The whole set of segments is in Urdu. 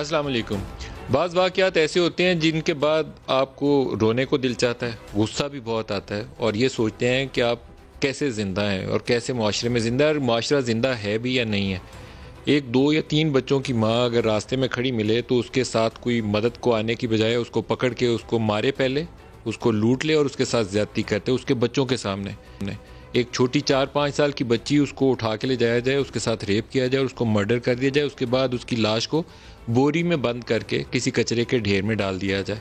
السلام علیکم۔ بعض واقعات ایسے ہوتے ہیں جن کے بعد آپ کو رونے کو دل چاہتا ہے، غصہ بھی بہت آتا ہے اور یہ سوچتے ہیں کہ آپ کیسے زندہ ہیں اور کیسے معاشرے میں زندہ ہے اور معاشرہ زندہ ہے بھی یا نہیں ہے۔ ایک 2 یا 3 بچوں کی ماں اگر راستے میں کھڑی ملے تو اس کے ساتھ کوئی مدد کو آنے کی بجائے اس کو پکڑ کے اس کو مارے، پہلے اس کو لوٹ لے اور اس کے ساتھ زیادتی کرتے اس کے بچوں کے سامنے۔ ایک چھوٹی 4-5 سال کی بچی، اس کو اٹھا کے لے جایا جائے، اس کے ساتھ ریپ کیا جائے اور اس کو مرڈر کر دیا جائے، اس کے بعد اس کی لاش کو بوری میں بند کر کے کسی کچرے کے ڈھیر میں ڈال دیا جائے،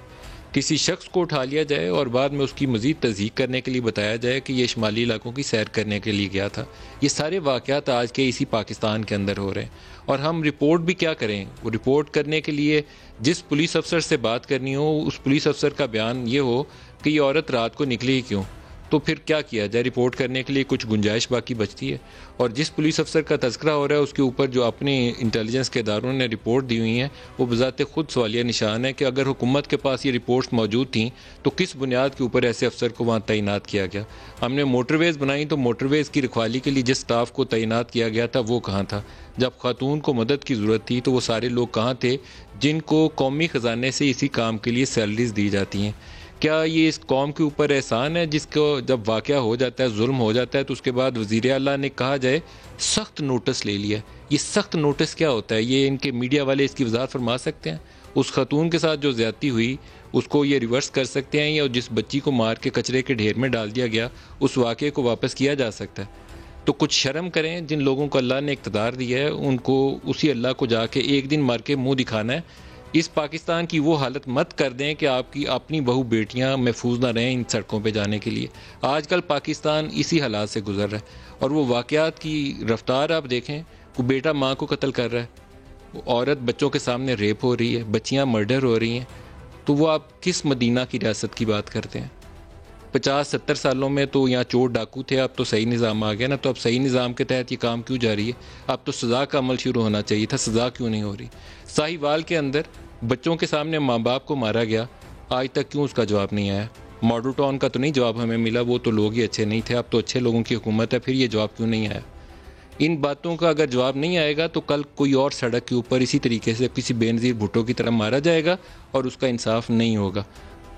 کسی شخص کو اٹھا لیا جائے اور بعد میں اس کی مزید تصدیق کرنے کے لیے بتایا جائے کہ یہ شمالی علاقوں کی سیر کرنے کے لیے گیا تھا۔ یہ سارے واقعات آج کے اسی پاکستان کے اندر ہو رہے ہیں اور ہم رپورٹ بھی کیا کریں؟ وہ رپورٹ کرنے کے لیے جس پولیس افسر سے بات کرنی ہو، اس پولیس افسر کا بیان یہ ہو کہ یہ عورت رات کو نکلی ہی کیوں، تو پھر کیا کیا جائے؟ رپورٹ کرنے کے لیے کچھ گنجائش باقی بچتی ہے؟ اور جس پولیس افسر کا تذکرہ ہو رہا ہے اس کے اوپر جو اپنے انٹیلیجنس کے اداروں نے رپورٹ دی ہوئی ہیں، وہ بذات خود سوالیہ نشان ہے کہ اگر حکومت کے پاس یہ رپورٹس موجود تھیں تو کس بنیاد کے اوپر ایسے افسر کو وہاں تعینات کیا گیا؟ ہم نے موٹر ویز بنائی تو موٹر ویز کی رکھوالی کے لیے جس سٹاف کو تعینات کیا گیا تھا وہ کہاں تھا؟ جب خاتون کو مدد کی ضرورت تھی تو وہ سارے لوگ کہاں تھے جن کو قومی خزانے سے اسی کام کے لیے سیلریز دی جاتی ہیں؟ کیا یہ اس قوم کے اوپر احسان ہے جس کو جب واقعہ ہو جاتا ہے، ظلم ہو جاتا ہے، تو اس کے بعد وزیر اعلیٰ نے کہا جائے سخت نوٹس لے لیا؟ یہ سخت نوٹس کیا ہوتا ہے؟ یہ ان کے میڈیا والے اس کی وضاحت فرما سکتے ہیں؟ اس خاتون کے ساتھ جو زیادتی ہوئی اس کو یہ ریورس کر سکتے ہیں یا جس بچی کو مار کے کچرے کے ڈھیر میں ڈال دیا گیا اس واقعے کو واپس کیا جا سکتا ہے؟ تو کچھ شرم کریں، جن لوگوں کو اللہ نے اقتدار دیا ہے ان کو اسی اللہ کو جا کے ایک دن مار کے منہ دکھانا ہے۔ اس پاکستان کی وہ حالت مت کر دیں کہ آپ کی اپنی بہو بیٹیاں محفوظ نہ رہیں ان سڑکوں پہ جانے کے لیے۔ آج کل پاکستان اسی حالات سے گزر رہا ہے اور وہ واقعات کی رفتار آپ دیکھیں، کوئی بیٹا ماں کو قتل کر رہا ہے، عورت بچوں کے سامنے ریپ ہو رہی ہے، بچیاں مرڈر ہو رہی ہیں، تو وہ آپ کس مدینہ کی ریاست کی بات کرتے ہیں؟ 50-70 سالوں میں تو یہاں چور ڈاکو تھے، اب تو صحیح نظام آ گیا نا، تو اب صحیح نظام کے تحت یہ کام کیوں جاری ہے؟ اب تو سزا کا عمل شروع ہونا چاہیے تھا، سزا کیوں نہیں ہو رہی؟ ساہیوال کے اندر بچوں کے سامنے ماں باپ کو مارا گیا، آج تک کیوں اس کا جواب نہیں آیا؟ ماڈل ٹاؤن کا تو نہیں جواب ہمیں ملا، وہ تو لوگ ہی اچھے نہیں تھے، اب تو اچھے لوگوں کی حکومت ہے، پھر یہ جواب کیوں نہیں آیا؟ ان باتوں کا اگر جواب نہیں آئے گا تو کل کوئی اور سڑک کے اوپر اسی طریقے سے کسی بے نظیر بھٹو کی طرح مارا جائے گا اور اس کا انصاف نہیں ہوگا۔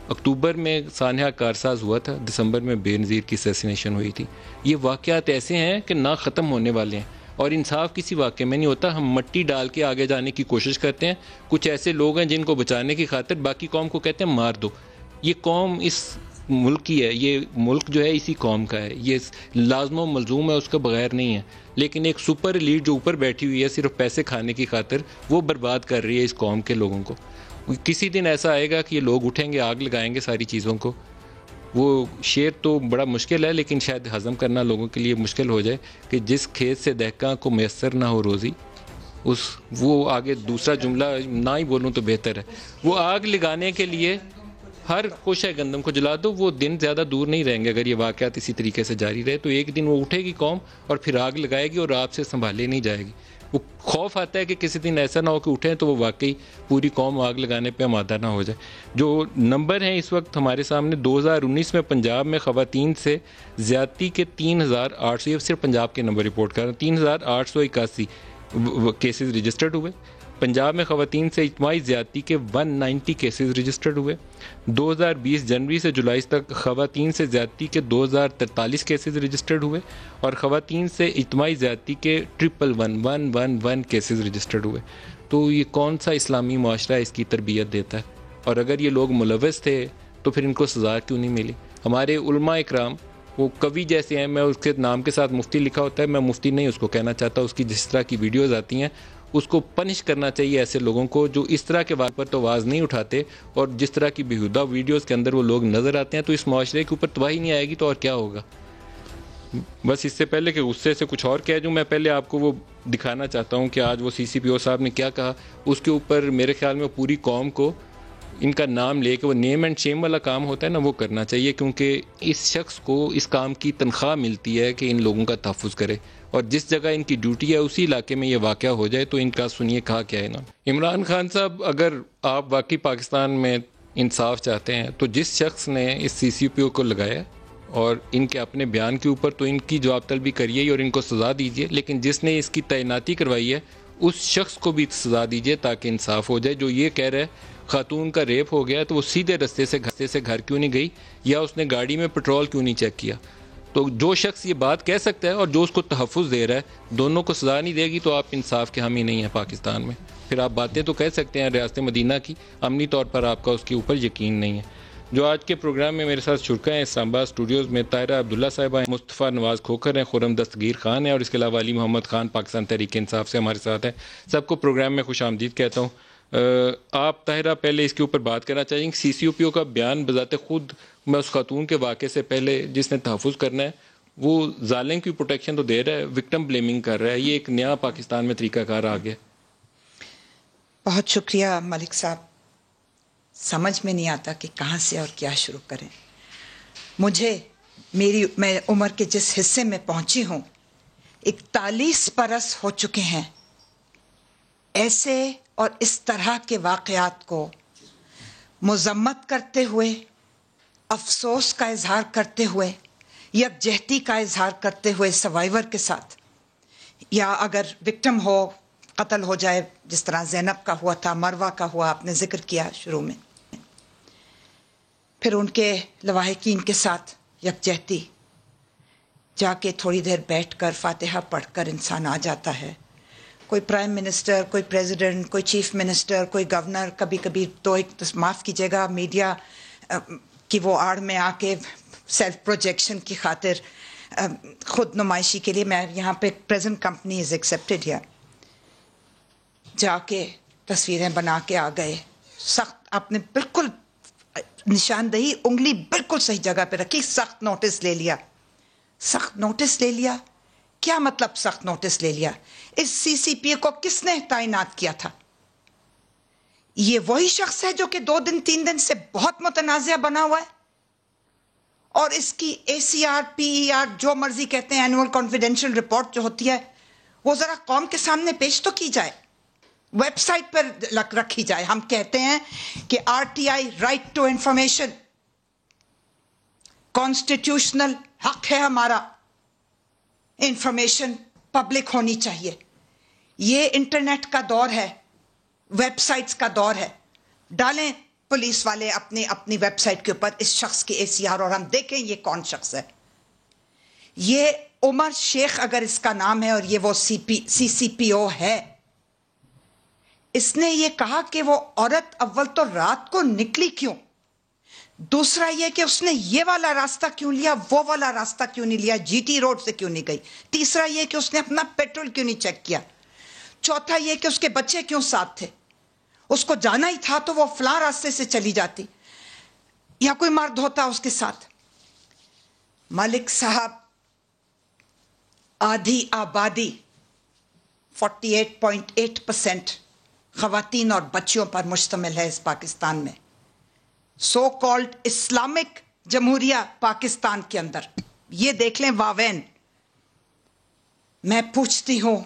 اکتوبر میں سانحہ کارساز ہوا تھا، دسمبر میں بے نظیر کی اسیسینیشن ہوئی تھی۔ یہ واقعات ایسے ہیں کہ نہ ختم ہونے والے ہیں اور انصاف کسی واقعے میں نہیں ہوتا۔ ہم مٹی ڈال کے آگے جانے کی کوشش کرتے ہیں، کچھ ایسے لوگ ہیں جن کو بچانے کی خاطر باقی قوم کو کہتے ہیں مار دو۔ یہ قوم اس ملک کی ہے، یہ ملک جو ہے اسی قوم کا ہے، یہ لازم و ملزوم ہے، اس کے بغیر نہیں ہے، لیکن ایک سپر ایلیٹ جو اوپر بیٹھی ہوئی ہے صرف پیسے کھانے کی خاطر، وہ برباد کر رہی ہے اس قوم کے لوگوں کو۔ کسی دن ایسا آئے گا کہ یہ لوگ اٹھیں گے، آگ لگائیں گے ساری چیزوں کو۔ وہ شعر تو بڑا مشکل ہے لیکن شاید ہضم کرنا لوگوں کے لیے مشکل ہو جائے کہ جس کھیت سے دہقاں کو میسر نہ ہو روزی، وہ آگے دوسرا جملہ نہ ہی بولوں تو بہتر ہے۔ وہ آگ لگانے کے لیے ہر کوشہ گندم کو جلا دو، وہ دن زیادہ دور نہیں رہیں گے۔ اگر یہ واقعات اسی طریقے سے جاری رہے تو ایک دن وہ اٹھے گی قوم اور پھر آگ لگائے گی اور آپ سے سنبھالے نہیں جائے گی۔ وہ خوف آتا ہے کہ کسی دن ایسا نہ ہو کہ اٹھیں تو وہ واقعی پوری قوم آگ لگانے پہ آمادہ نہ ہو جائے۔ جو نمبر ہیں اس وقت ہمارے سامنے، 2019 میں پنجاب میں خواتین سے زیادتی کے 3800، یہ صرف پنجاب کے نمبر رپورٹ کر رہا ہوں، 3881 کیسز رجسٹرڈ ہوئے۔ پنجاب میں خواتین سے اجتماعی زیادتی کے 190 کیسز رجسٹرڈ ہوئے۔ 2020 جنوری سے جولائی تک خواتین سے زیادتی کے 2043 کیسز رجسٹرڈ ہوئے اور خواتین سے اجتماعی زیادتی کے 111 کیسز رجسٹرڈ ہوئے۔ تو یہ کون سا اسلامی معاشرہ اس کی تربیت دیتا ہے؟ اور اگر یہ لوگ ملوث تھے تو پھر ان کو سزا کیوں نہیں ملی؟ ہمارے علماء اکرام وہ کوی جیسے ہیں، میں اس کے نام کے ساتھ مفتی لکھا ہوتا ہے، میں مفتی نہیں اس کو کہنا چاہتا، اس کی جس طرح کی ویڈیوز آتی ہیں اس کو پنش کرنا چاہیے ایسے لوگوں کو جو اس طرح کے واقعے پر تو آواز نہیں اٹھاتے، اور جس طرح کی بیہودہ ویڈیوز کے اندر وہ لوگ نظر آتے ہیں تو اس معاشرے کے اوپر تباہی نہیں آئے گی تو اور کیا ہوگا؟ بس اس سے پہلے کہ غصے سے کچھ اور کہہ دوں، میں پہلے آپ کو وہ دکھانا چاہتا ہوں کہ آج وہ سی سی پی او صاحب نے کیا کہا۔ اس کے اوپر میرے خیال میں پوری قوم کو ان کا نام لے کے وہ نیم اینڈ شیم والا کام ہوتا ہے نا، وہ کرنا چاہیے، کیونکہ اس شخص کو اس کام کی تنخواہ ملتی ہے کہ ان لوگوں کا تحفظ کرے، اور جس جگہ ان کی ڈیوٹی ہے اسی علاقے میں یہ واقعہ ہو جائے تو ان کا سنیے کہا کیا ہے نا۔ عمران خان صاحب، اگر آپ واقعی پاکستان میں انصاف چاہتے ہیں تو جس شخص نے اس سی سی پی او کو لگایا اور ان کے اپنے بیان کے اوپر تو ان کی جواب طلبی کریے اور ان کو سزا دیجیے، لیکن جس نے اس کی تعیناتی کروائی ہے اس شخص کو بھی سزا دیجیے تاکہ انصاف ہو جائے. جو یہ کہہ رہا ہے خاتون کا ریپ ہو گیا تو وہ سیدھے رستے سے گھر کیوں نہیں گئی, یا اس نے گاڑی میں پیٹرول کیوں نہیں چیک کیا؟ تو جو شخص یہ بات کہہ سکتا ہے اور جو اس کو تحفظ دے رہا ہے, دونوں کو سزا نہیں دے گی تو آپ انصاف کے حامی نہیں ہیں پاکستان میں. پھر آپ باتیں تو کہہ سکتے ہیں ریاست مدینہ کی, عملی طور پر آپ کا اس کے اوپر یقین نہیں ہے. جو آج کے پروگرام میں میرے ساتھ شرکا ہیں اسلام آباد اسٹوڈیوز میں طاہرہ عبداللہ صاحبہ ہیں, مصطفیٰ نواز کھوکھر ہیں, خرم دستگیر خان ہیں, اور اس کے علاوہ علی محمد خان پاکستان تحریک انصاف سے ہمارے ساتھ ہیں. سب کو پروگرام میں خوش آمدید کہتا ہوں. آپ طاہرہ پہلے اس کے اوپر بات کرنا چاہیں گے. سی سی او پی او کا بیان بذات خود, میں اس خاتون کے واقعے سے پہلے جس نے تحفظ کرنا ہے وہ ظالم کی پروٹیکشن تو دے رہا ہے, وکٹم بلیمنگ کر رہا ہے. یہ ایک نیا پاکستان میں طریقہ کار آ گیا. بہت شکریہ ملک صاحب. سمجھ میں نہیں آتا کہ کہاں سے اور کیا شروع کریں. میں عمر کے جس حصے میں پہنچی ہوں 41 برس ہو چکے ہیں. ایسے اور اس طرح کے واقعات کو مذمت کرتے ہوئے, افسوس کا اظہار کرتے ہوئے, یکجہتی کا اظہار کرتے ہوئے سروائیور کے ساتھ, یا اگر وکٹم ہو, قتل ہو جائے جس طرح زینب کا ہوا تھا, مروہ کا ہوا, آپ نے ذکر کیا شروع میں, پھر ان کے لواحقین کے ساتھ یکجہتی, جا کے تھوڑی دیر بیٹھ کر فاتحہ پڑھ کر انسان آ جاتا ہے. کوئی پرائم منسٹر, کوئی پریزیڈنٹ, کوئی چیف منسٹر, کوئی گورنر, کبھی کبھی تو ایک معاف کیجیے گا میڈیا کی وہ آڑ میں آ کے سیلف پروجیکشن کی خاطر, خود نمائشی کے لیے, میں یہاں پہ present company is excepted here, جا کے تصویریں بنا کے آ گئے. سخت, آپ نے بالکل نشاندہی, انگلی بالکل صحیح جگہ پہ رکھی. سخت نوٹس لے لیا. سخت نوٹس لے لیا کیا مطلب سخت نوٹس لے لیا؟ اس سی سی پی او کو کس نے تعینات کیا تھا؟ یہ وہی شخص ہے جو کہ 2 دن 3 دن سے بہت متنازع بنا ہوا ہے, اور اس کی اے سی آر, پی ای آر, جو مرضی کہتے ہیں, اینول کانفیڈینشیل رپورٹ جو ہوتی ہے وہ ذرا قوم کے سامنے پیش تو کی جائے, ویب سائٹ پر رکھی جائے. ہم کہتے ہیں کہ R T I, right to information, constitutional حق ہے ہمارا, انفارمیشن پبلک ہونی چاہیے. یہ انٹرنیٹ کا دور ہے, ویب سائٹس کا دور ہے. ڈالیں پولیس والے اپنی ویب سائٹ کے اوپر اس شخص کی اے سی آر, اور ہم دیکھیں یہ کون شخص ہے. یہ عمر شیخ اگر اس کا نام ہے, اور یہ وہ سی سی پی او ہے. اس نے یہ کہا کہ وہ عورت اول تو رات کو نکلی کیوں, دوسرا یہ کہ اس نے یہ والا راستہ کیوں لیا, وہ والا راستہ کیوں نہیں لیا, جی ٹی روڈ سے کیوں نہیں گئی, تیسرا یہ کہ اس نے اپنا پیٹرول کیوں نہیں چیک کیا, چوتھا یہ کہ اس کے بچے کیوں ساتھ تھے, اس کو جانا ہی تھا تو وہ فلاں راستے سے چلی جاتی, یا کوئی مرد ہوتا اس کے ساتھ. ملک صاحب, آدھی آبادی 48.8% خواتین اور بچیوں پر مشتمل ہے اس پاکستان میں. سو کالڈ اسلامک جمہوریہ پاکستان کے اندر, یہ دیکھ لیں واوین. میں پوچھتی ہوں,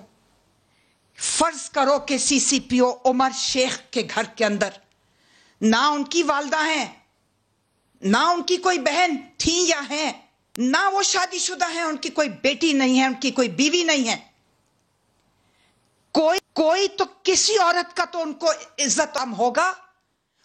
فرض کرو کہ سی سی پی او عمر شیخ کے گھر کے اندر نہ ان کی والدہ ہیں, نہ ان کی کوئی بہن تھی یا ہیں, نہ وہ شادی شدہ ہیں, ان کی کوئی بیٹی نہیں ہے, ان کی کوئی بیوی نہیں ہے. کوئی تو کسی عورت کا تو ان کو عزت عام ہوگا.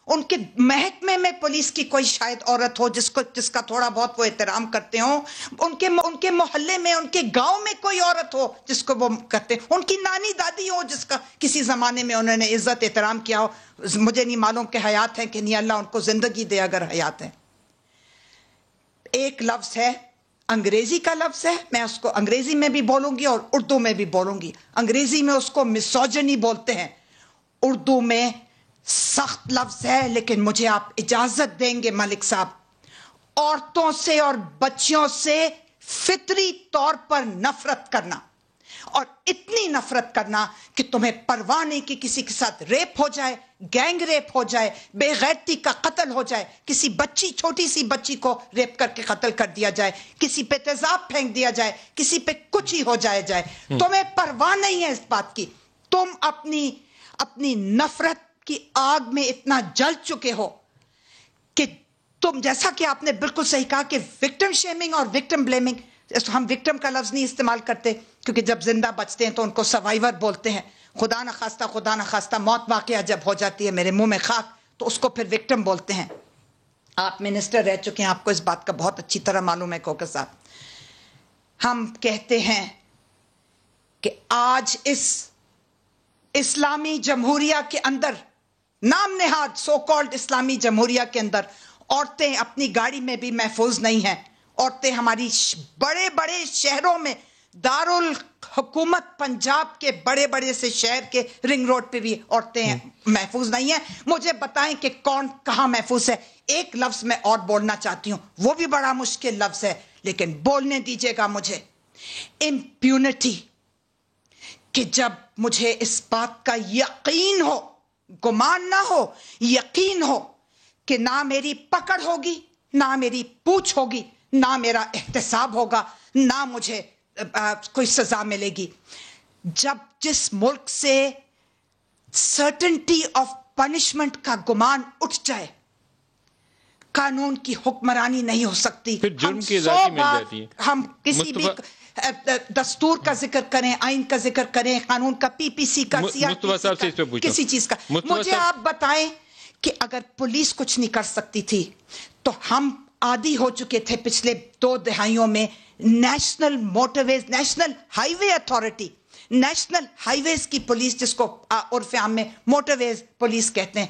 ان کے محکمے میں پولیس کی کوئی شاید عورت ہو جس کا تھوڑا بہت وہ احترام کرتے ہوں, ان کے محلے میں, ان کے گاؤں میں کوئی عورت ہو جس کو وہ کرتے, ان کی نانی دادی ہو جس کا کسی زمانے میں انہوں نے عزت احترام کیا ہو. مجھے نہیں معلوم کہ حیات ہیں کہ نہیں, اللہ ان کو زندگی دے اگر حیات ہیں. ایک لفظ ہے, انگریزی کا لفظ ہے, میں اس کو انگریزی میں بھی بولوں گی اور اردو میں بھی بولوں گی. انگریزی میں اس کو مسوجنی بولتے ہیں, اردو میں سخت لفظ ہے, لیکن مجھے آپ اجازت دیں گے ملک صاحب, عورتوں سے اور بچیوں سے فطری طور پر نفرت کرنا, اور اتنی نفرت کرنا کہ تمہیں پرواہ نہیں کہ کسی کے ساتھ ریپ ہو جائے, گینگ ریپ ہو جائے, بے غیرتی کا قتل ہو جائے, کسی بچی, چھوٹی سی بچی کو ریپ کر کے قتل کر دیا جائے, کسی پہ تیزاب پھینک دیا جائے, کسی پہ کچھ ہی ہو جائے. تمہیں پرواہ نہیں ہے اس بات کی. تم اپنی نفرت کی آگ میں اتنا جل چکے ہو کہ تم, جیسا کہ آپ نے بالکل صحیح کہا کہ وکٹم شیمنگ اور وکٹم بلیمنگ, ہم وکٹم کا لفظ نہیں استعمال کرتے کیونکہ جب زندہ بچتے ہیں تو ان کو سروائیور بولتے ہیں, خدا نخواستہ موت واقعہ جب ہو جاتی ہے میرے منہ میں خاک تو اس کو پھر وکٹم بولتے ہیں. آپ منسٹر رہ چکے ہیں, آپ کو اس بات کا بہت اچھی طرح معلوم ہے کوکر صاحب. ہم کہتے ہیں کہ آج اس اسلامی جمہوریہ کے اندر, نام نہاد سو کالڈ اسلامی جمہوریہ کے اندر, عورتیں اپنی گاڑی میں بھی محفوظ نہیں ہیں. عورتیں ہماری بڑے بڑے شہروں میں, دارالحکومت پنجاب کے بڑے بڑے سے شہر کے رنگ روڈ پہ بھی عورتیں محفوظ نہیں ہیں. مجھے بتائیں کہ کون کہاں محفوظ ہے. ایک لفظ میں اور بولنا چاہتی ہوں, وہ بھی بڑا مشکل لفظ ہے لیکن بولنے دیجیے گا مجھے. امپیونٹی. کہ جب مجھے اس بات کا یقین ہو, گمان نہ ہو, یقین ہو کہ نہ میری پکڑ ہوگی, نہ میری پوچھ ہوگی, نہ میرا احتساب ہوگا, نہ مجھے کوئی سزا ملے گی. جب جس ملک سے سرٹنٹی آف پنشمنٹ کا گمان اٹھ جائے, قانون کی حکمرانی نہیں ہو سکتی. پھر جرم کی ذاتی مل جاتی ہے. ہم کسی بھی دستور کا ذکر کریں, آئین کا ذکر کریں, قانون کا, پی پی سی کا, کسی چیز کا, مجھے آپ بتائیں کہ اگر پولیس کچھ نہیں کر سکتی تھی تو ہم عادی ہو چکے تھے پچھلے 2 دہائیوں میں نیشنل موٹر ویز, نیشنل ہائی وے اتھارٹی, نیشنل ہائی ویز کی پولیس, جس کو عرف عام میں موٹر ویز پولیس کہتے ہیں,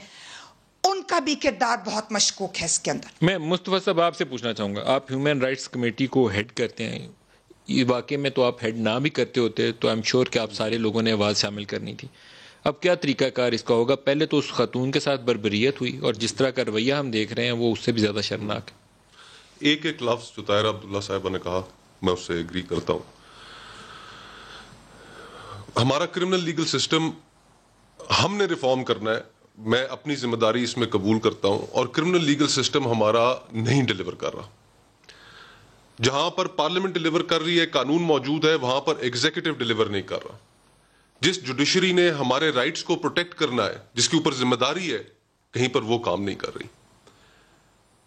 ان کا بھی کردار بہت مشکوک ہے اس کے اندر. میں مصطفیٰ صاحب آپ سے پوچھنا چاہوں گا, آپ ہیومن رائٹس کمیٹی کو ہیڈ کرتے ہیں, یہ واقعے میں تو آپ ہیڈ نہ بھی کرتے ہوتے تو ایم شور کہ آپ سارے لوگوں نے آواز شامل کرنی تھی. اب کیا طریقہ کار اس کا ہوگا؟ پہلے تو اس خاتون کے ساتھ بربریت ہوئی اور جس طرح کا رویہ ہم دیکھ رہے ہیں وہ اس سے بھی زیادہ شرمناک ہے. ایک لفظ جو طاہرہ عبداللہ صاحبہ نے کہا, میں اس سے ایگری کرتا ہوں. ہمارا کرمنل لیگل سسٹم ہم نے ریفارم کرنا ہے, میں اپنی ذمہ داری اس میں قبول کرتا ہوں, اور کرمنل لیگل سسٹم ہمارا نہیں ڈیلیور کر رہا. جہاں پر پارلیمنٹ ڈیلیور کر رہی ہے, قانون موجود ہے, وہاں پر ایگزیکٹو ڈیلیور نہیں کر رہا. جس جوڈیشری نے ہمارے رائٹس کو پروٹیکٹ کرنا ہے, جس کے اوپر ذمہ داری ہے, کہیں پر وہ کام نہیں کر رہی,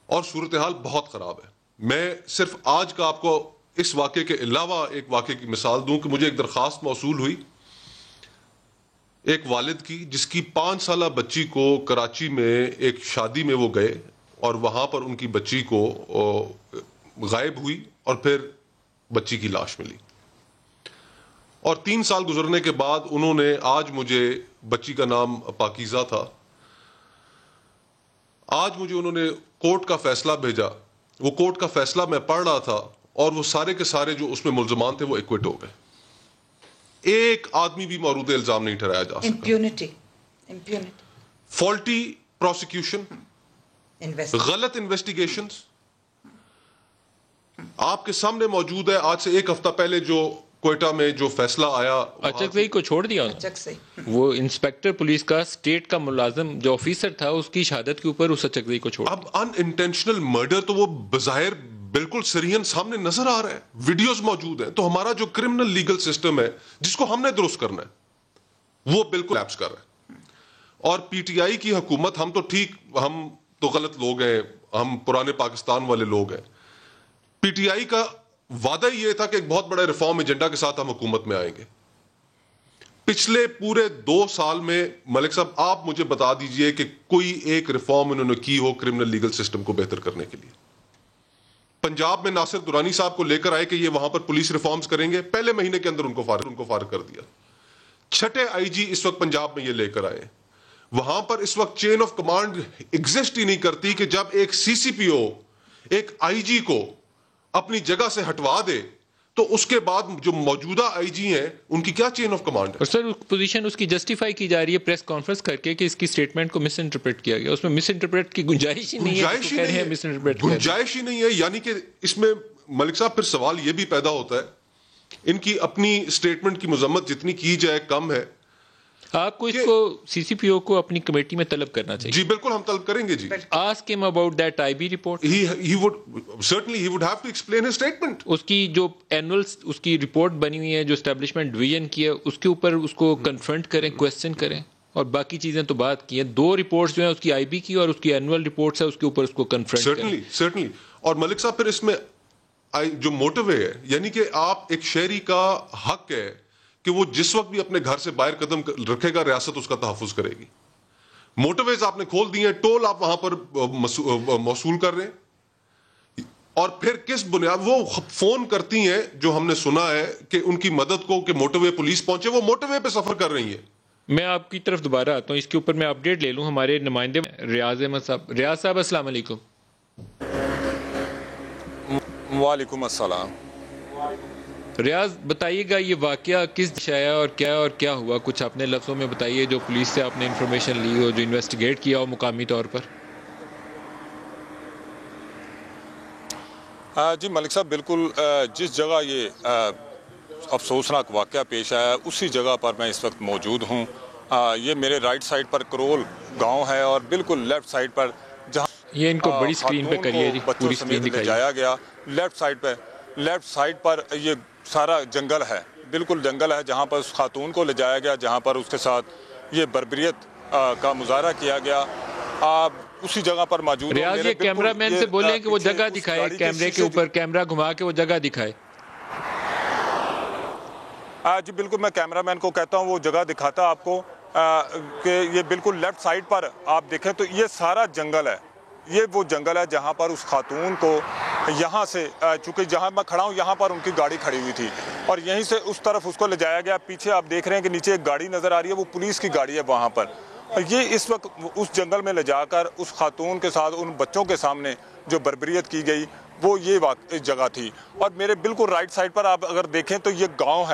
اور صورتحال بہت خراب ہے. میں صرف آج کا آپ کو اس واقعے کے علاوہ ایک واقعے کی مثال دوں کہ مجھے ایک درخواست موصول ہوئی ایک والد کی, جس کی 5 سالہ بچی کو کراچی میں ایک شادی میں وہ گئے اور وہاں پر ان کی بچی کو غائب ہوئی اور پھر بچی کی لاش ملی, اور 3 سال گزرنے کے بعد انہوں نے, آج مجھے, بچی کا نام پاکیزہ تھا, آج مجھے انہوں نے کورٹ کا فیصلہ بھیجا. وہ کورٹ کا فیصلہ میں پڑھ رہا تھا اور وہ سارے کے سارے جو اس میں ملزمان تھے وہ ایکوٹ ہو گئے. ایک آدمی بھی مورود الزام نہیں ٹھہرایا جا سکا. امپیونٹی, فالٹی پروسیکیوشن, غلط انویسٹیگیشنز آپ کے سامنے موجود ہے. آج سے 1 ہفتہ پہلے جو کوئٹہ میں جو فیصلہ آیا, اچکزئی کو چھوڑ دیا, وہ انسپیکٹر پولیس کا اسٹیٹ کا ملازم جو آفیسر تھا, اس کی شہادت کے اوپر اس اچکزئی کو چھوڑ. اب ان انٹینشنل مرڈر تو وہ بظاہر بالکل سرین سامنے نظر آ رہا ہے, ویڈیوز موجود ہیں. تو ہمارا جو کرمنل لیگل سسٹم ہے جس کو ہم نے درست کرنا ہے, وہ بالکل لیپس کر رہا ہے. اور پی ٹی آئی کی حکومت, ہم تو ٹھیک, ہم تو غلط لوگ ہیں, ہم پرانے پاکستان والے لوگ ہیں. پی ٹی آئی کا وعدہ یہ تھا کہ ایک بہت بڑا ریفارم ایجنڈا کے ساتھ ہم حکومت میں آئیں گے. پچھلے پورے 2 سال میں ملک صاحب آپ مجھے بتا دیجئے کہ کوئی ایک ریفارم انہوں نے کی ہو کرمنل لیگل سسٹم کو بہتر کرنے کے لیے. پنجاب میں ناصر درانی صاحب کو لے کر آئے کہ یہ وہاں پر پولیس ریفارمز کریں گے, پہلے مہینے کے اندر ان کو فارغ کر دیا. 6 آئی جی اس وقت پنجاب میں یہ لے کر آئے. وہاں پر اس وقت چین آف کمانڈ ایگزسٹ ہی نہیں کرتی کہ جب ایک سی سی پی او ایک آئی جی کو اپنی جگہ سے ہٹوا دے تو اس کے بعد جو موجودہ آئی جی ہیں ان کی کیا چین آف کمانڈ ہے. اور سر پوزیشن اس کی جسٹیفائی کی جا رہی ہے پریس کانفرنس کر کے کہ اس کی سٹیٹمنٹ کو مس انٹرپریٹ کیا گیا. اس میں مس انٹرپریٹ کی گنجائش ہی نہیں ہے. گنجائش ہی نہیں ہے. یعنی کہ اس میں ملک صاحب پھر سوال یہ بھی پیدا ہوتا ہے, ان کی اپنی سٹیٹمنٹ کی مذمت جتنی کی جائے کم ہے. آپ کو اس کو سی سی پی او کو اپنی کمیٹی میں طلب کرنا چاہیے. جی بالکل ہم طلب کریں گے. جی ask him about that IB report. Certainly he would have to explain his statement. اس کی جو اینول اس کی رپورٹ بنی ہوئی ہے جو اسٹیبلشمنٹ ڈویژن کی ہے اس کے اوپر اس کو کنفرنٹ کریں, کویسچن کریں, اور باقی چیزیں تو بات کی ہیں. 2 رپورٹس جو ہیں اس کی آئی بی کی اور اس کی اینول رپورٹس ہے اس کے اوپر اس کو کنفرنٹ کریں. Certainly. اور ملک صاحب پھر اس میں جو موٹو وے ہے, یعنی کہ آپ ایک شہری کا حق ہے کہ وہ جس وقت بھی اپنے گھر سے باہر قدم رکھے گا ریاست اس کا تحفظ کرے گی. موٹر ویز آپ نے کھول دی ہیں, ٹول آپ وہاں پر موصول کر رہے ہیں, اور پھر کس بنیاد وہ فون کرتی ہیں جو ہم نے سنا ہے کہ ان کی مدد کو کہ موٹر وے پولیس پہنچے, وہ موٹر وے پہ سفر کر رہی ہیں. میں آپ کی طرف دوبارہ آتا ہوں, اس کے اوپر میں اپڈیٹ لے لوں. ہمارے نمائندے ریاض احمد صاحب. ریاض صاحب السلام علیکم. وعلیکم السلام. ریاض بتائیے گا یہ واقعہ کس دشا ہے اور کیا ہوا, کچھ اپنے لفظوں میں بتائیے, جو پولیس سے آپ نے انفارمیشن لی ہو, جو انویسٹیگیٹ کیا ہو مقامی طور پر. جی ملک صاحب, بالکل جس جگہ یہ افسوسناک واقعہ پیش آیا اسی جگہ پر میں اس وقت موجود ہوں. یہ میرے رائٹ سائڈ پر کرول گاؤں ہے اور بالکل لیفٹ سائڈ پر جہاں یہ ان کو بڑی سکرین پہ کریے جی, پوری سکرین دکھائیے. جایا گیا لیفٹ سائڈ پر یہ سارا جنگل ہے, بالکل جنگل ہے, جہاں پر اس خاتون کو لے جایا گیا, جہاں پر اس کے ساتھ یہ بربریت کا مظاہرہ کیا گیا. آپ اسی جگہ پر موجود. ریاض یہ کیمرہ مین سے بولیں کہ وہ جگہ دکھائے, کیمرے کے اوپر کیمرہ گھما کے وہ جگہ دکھائے. جی بالکل, میں کیمرہ مین کو کہتا ہوں وہ جگہ دکھاتا آپ کو کہ یہ بالکل لیفٹ سائڈ پر آپ دیکھیں تو یہ سارا جنگل ہے. یہ وہ جنگل ہے جہاں پر اس خاتون کو یہاں سے, چونکہ جہاں میں کھڑا ہوں یہاں پر ان کی گاڑی کھڑی ہوئی تھی اور یہیں سے اس طرف اس کو لے جایا گیا. پیچھے آپ دیکھ رہے ہیں کہ نیچے ایک گاڑی نظر آ رہی ہے, وہ پولیس کی گاڑی ہے وہاں پر. یہ اس وقت اس جنگل میں لے جا کر اس خاتون کے ساتھ ان بچوں کے سامنے جو بربریت کی گئی وہ یہ جگہ تھی. اور میرے بالکل رائٹ سائڈ پر آپ اگر دیکھیں تو یہ گاؤں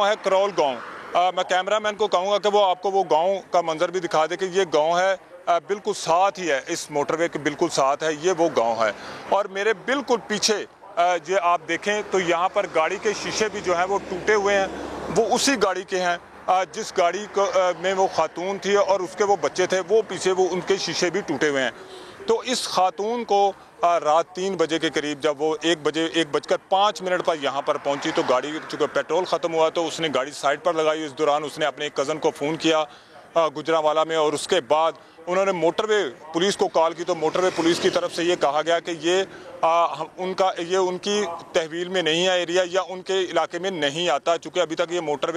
ہے کرول گاؤں. میں کیمرہ مین کو کہوں گا کہ وہ آپ کو وہ گاؤں کا منظر بھی دکھا دے کہ یہ گاؤں ہے, بالکل ساتھ ہی ہے, اس موٹر وے کے بالکل ساتھ ہے, یہ وہ گاؤں ہے. اور میرے بالکل پیچھے یہ آپ دیکھیں تو یہاں پر گاڑی کے شیشے بھی جو ہیں وہ ٹوٹے ہوئے ہیں, وہ اسی گاڑی کے ہیں جس گاڑی میں وہ خاتون تھی اور اس کے وہ بچے تھے, وہ پیچھے وہ ان کے شیشے بھی ٹوٹے ہوئے ہیں. تو اس خاتون کو رات 3 بجے کے قریب جب وہ 1:05 پر یہاں پر پہنچی تو گاڑی چونکہ پیٹرول ختم ہوا تو اس نے گاڑی سائڈ پر لگائی. اس دوران اس نے اپنے ایک کزن کو فون کیا گجرانوالہ میں, اور اس کے بعد انہوں نے موٹر وے پولیس کو کال کی تو موٹر وے پولیس کی طرف سے یہ کہا گیا کہ یہ ان کی تحویل میں نہیں ہے ایریا, یا ان کے علاقے میں نہیں آتا, چونکہ ابھی تک یہ موٹر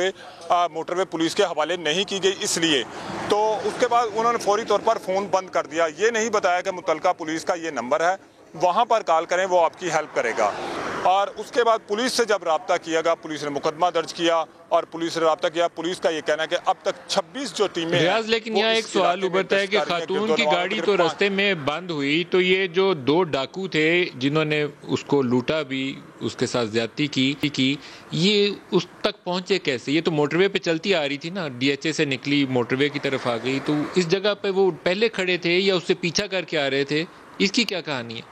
وے پولیس کے حوالے نہیں کی گئی اس لیے. تو اس کے بعد انہوں نے فوری طور پر فون بند کر دیا. یہ نہیں بتایا کہ متعلقہ پولیس کا یہ نمبر ہے, وہاں پر کال کریں, وہ آپ کی ہیلپ کرے گا. اور اس کے بعد پولیس سے جب رابطہ کیا گیا, پولیس نے مقدمہ درج کیا اور پولیس نے رابطہ کیا. پولیس کا یہ کہنا ہے کہ اب تک 26 جو ٹیمیں ہیں. ریاض لیکن یہاں ایک سوال ابھرتا ہے کہ خاتون کی گاڑی تو رستے میں بند ہوئی, تو یہ جو 2 ڈاکو تھے جنہوں نے اس کو لوٹا بھی, اس کے ساتھ زیادتی کی, یہ اس تک پہنچے کیسے؟ یہ تو موٹر وے پہ چلتی آ رہی تھی نا, ڈی ایچ اے سے نکلی موٹر وے کی طرف آ گئی, تو اس جگہ پہ وہ پہلے کھڑے تھے یا اس سے پیچھا کر کے آ رہے تھے, اس کی کیا کہانی ہے؟